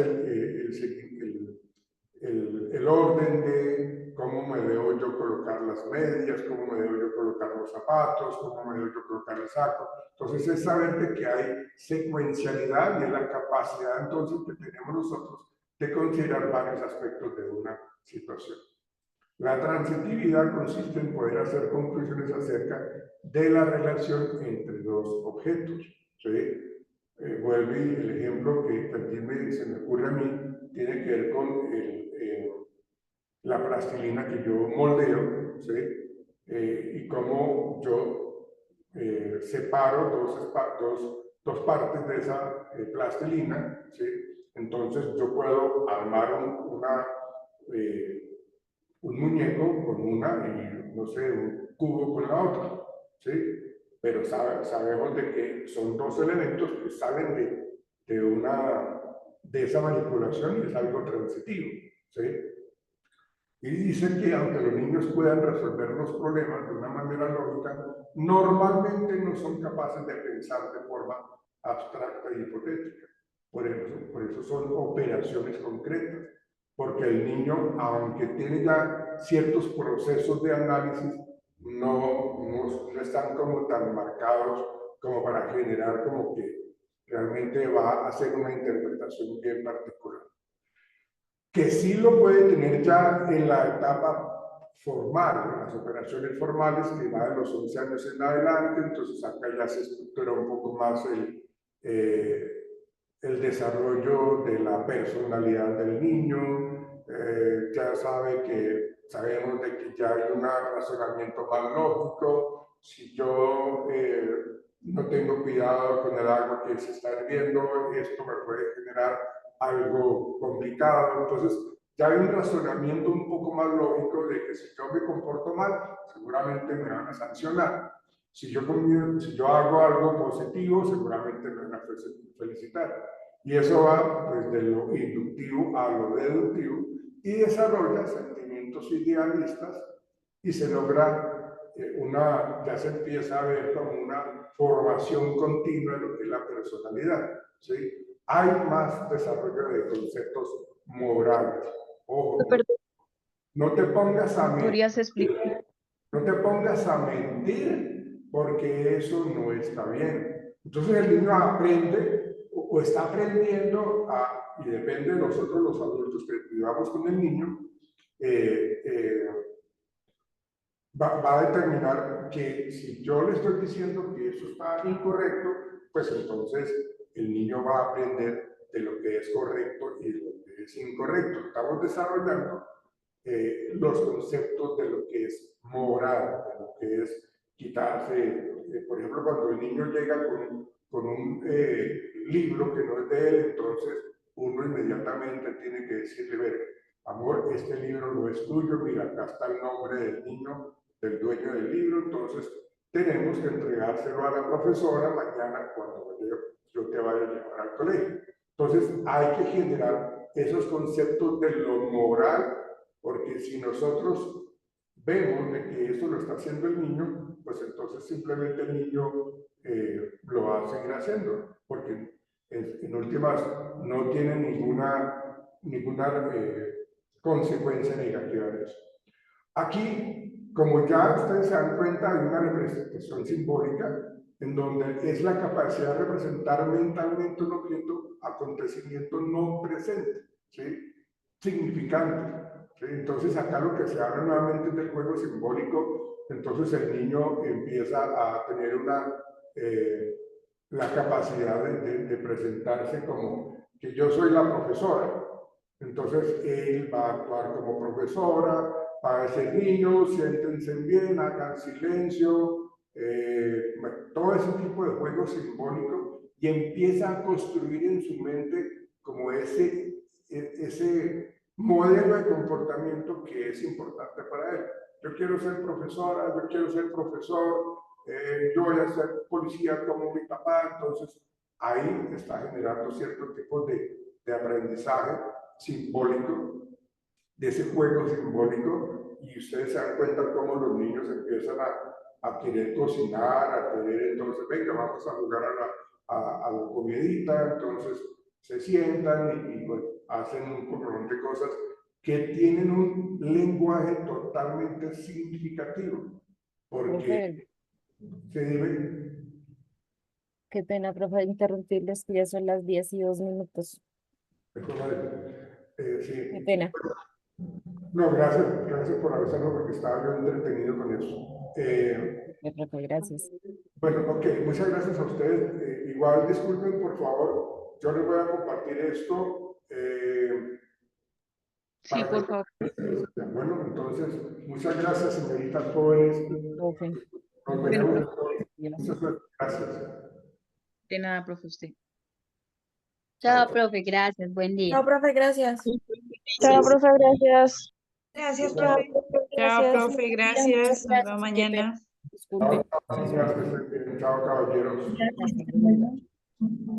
el orden de cómo me debo yo colocar las medias, cómo me debo yo colocar los zapatos, cómo me debo yo colocar el saco. Entonces es saber de que hay secuencialidad y es la capacidad entonces que tenemos nosotros de considerar varios aspectos de una situación. La transitividad consiste en poder hacer conclusiones acerca de la relación entre dos objetos. ¿Sí? Vuelve el ejemplo que también se me ocurre a mí, tiene que ver con la plastilina que yo moldeo, ¿sí? Y cómo yo separo dos partes de esa plastilina, ¿sí? Entonces yo puedo armar un muñeco con una y, no sé, un cubo con la otra, ¿sí? Pero sabemos de que son dos elementos que salen de esa manipulación y es algo transitivo, ¿sí? Y dice que aunque los niños puedan resolver los problemas de una manera lógica, normalmente no son capaces de pensar de forma abstracta y hipotética. Por eso son operaciones concretas, porque el niño, aunque tiene ya ciertos procesos de análisis, no están como tan marcados como para generar como que realmente va a hacer una interpretación bien particular. Que sí lo puede tener ya en la etapa formal, en las operaciones formales, que va de los 11 años en adelante, entonces acá ya se estructura un poco más el desarrollo de la personalidad del niño, ya sabemos de que ya hay un razonamiento más lógico. Si yo no tengo cuidado con el agua que se está hirviendo, esto me puede generar algo complicado. Entonces ya hay un razonamiento un poco más lógico de que si yo me comporto mal, seguramente me van a sancionar. Si yo hago algo positivo, seguramente me van a felicitar. Y eso va pues, de lo inductivo a lo deductivo y desarrolla sentimientos idealistas y se logra ya se empieza a ver como una formación continua de lo que es la personalidad, ¿sí? Hay más desarrollo de conceptos morales. Ojo, no te pongas a mentir. ¿Podrías explicar? No te pongas a mentir porque eso no está bien. Entonces el niño aprende o está aprendiendo y depende de nosotros los adultos que vivamos con el niño, va a determinar que si yo le estoy diciendo que eso está incorrecto, pues entonces el niño va a aprender de lo que es correcto y de lo que es incorrecto. Estamos desarrollando los conceptos de lo que es moral, de lo que es quitarse, por ejemplo, cuando el niño llega con un libro que no es de él, entonces uno inmediatamente tiene que decirle, ver, amor, este libro no es tuyo, mira, acá está el nombre del niño, del dueño del libro, entonces tenemos que entregárselo a la profesora mañana cuando yo te vaya a llevar al colegio. Entonces hay que generar esos conceptos de lo moral, porque si nosotros vemos de que eso lo está haciendo el niño, pues entonces simplemente el niño lo va a seguir haciendo, porque en últimas no tiene ninguna consecuencia negativa de eso. Aquí, como ya ustedes se dan cuenta, hay una representación simbólica en donde es la capacidad de representar mentalmente un objeto, acontecimiento no presente, ¿sí? Significante. ¿Sí? Entonces acá lo que se habla nuevamente es del juego simbólico, entonces el niño empieza a tener la capacidad de presentarse como que yo soy la profesora, entonces él va a actuar como profesora, va a decir niños, siéntense bien, hagan silencio, todo ese tipo de juego simbólico y empieza a construir en su mente como ese modelo de comportamiento que es importante para él. Yo quiero ser profesora, yo quiero ser profesor, yo voy a ser policía como mi papá, entonces ahí está generando cierto tipo de aprendizaje simbólico, de ese juego simbólico, y ustedes se dan cuenta cómo los niños empiezan a querer cocinar, a querer, entonces, venga, vamos a jugar a la comidita, entonces se sientan y pues, hacen un montón de cosas que tienen un lenguaje totalmente significativo, porque se debe... Qué pena, profe, interrumpirles, que ya son las 10:02. Sí. Qué pena. No, gracias por avisarme porque estaba yo entretenido con eso. Profe, gracias. Bueno, ok, muchas gracias a ustedes. Igual disculpen, por favor, yo les voy a compartir esto. Sí, por favor. Bueno, entonces, muchas gracias, señoritas jóvenes. Okay. Nos Bueno, vemos. profe, Muchas gracias. de nada, profe, usted. Chao, profe, gracias, buen día. No, profe, gracias. Chao, profe, gracias. Gracias, Chao, profe. profe, Chao, gracias. profe, Muchas gracias. Nos vemos gracias. mañana. Disculpe. Chao, niñas, que estén bien. Chao, caballeros. Gracias. Gracias.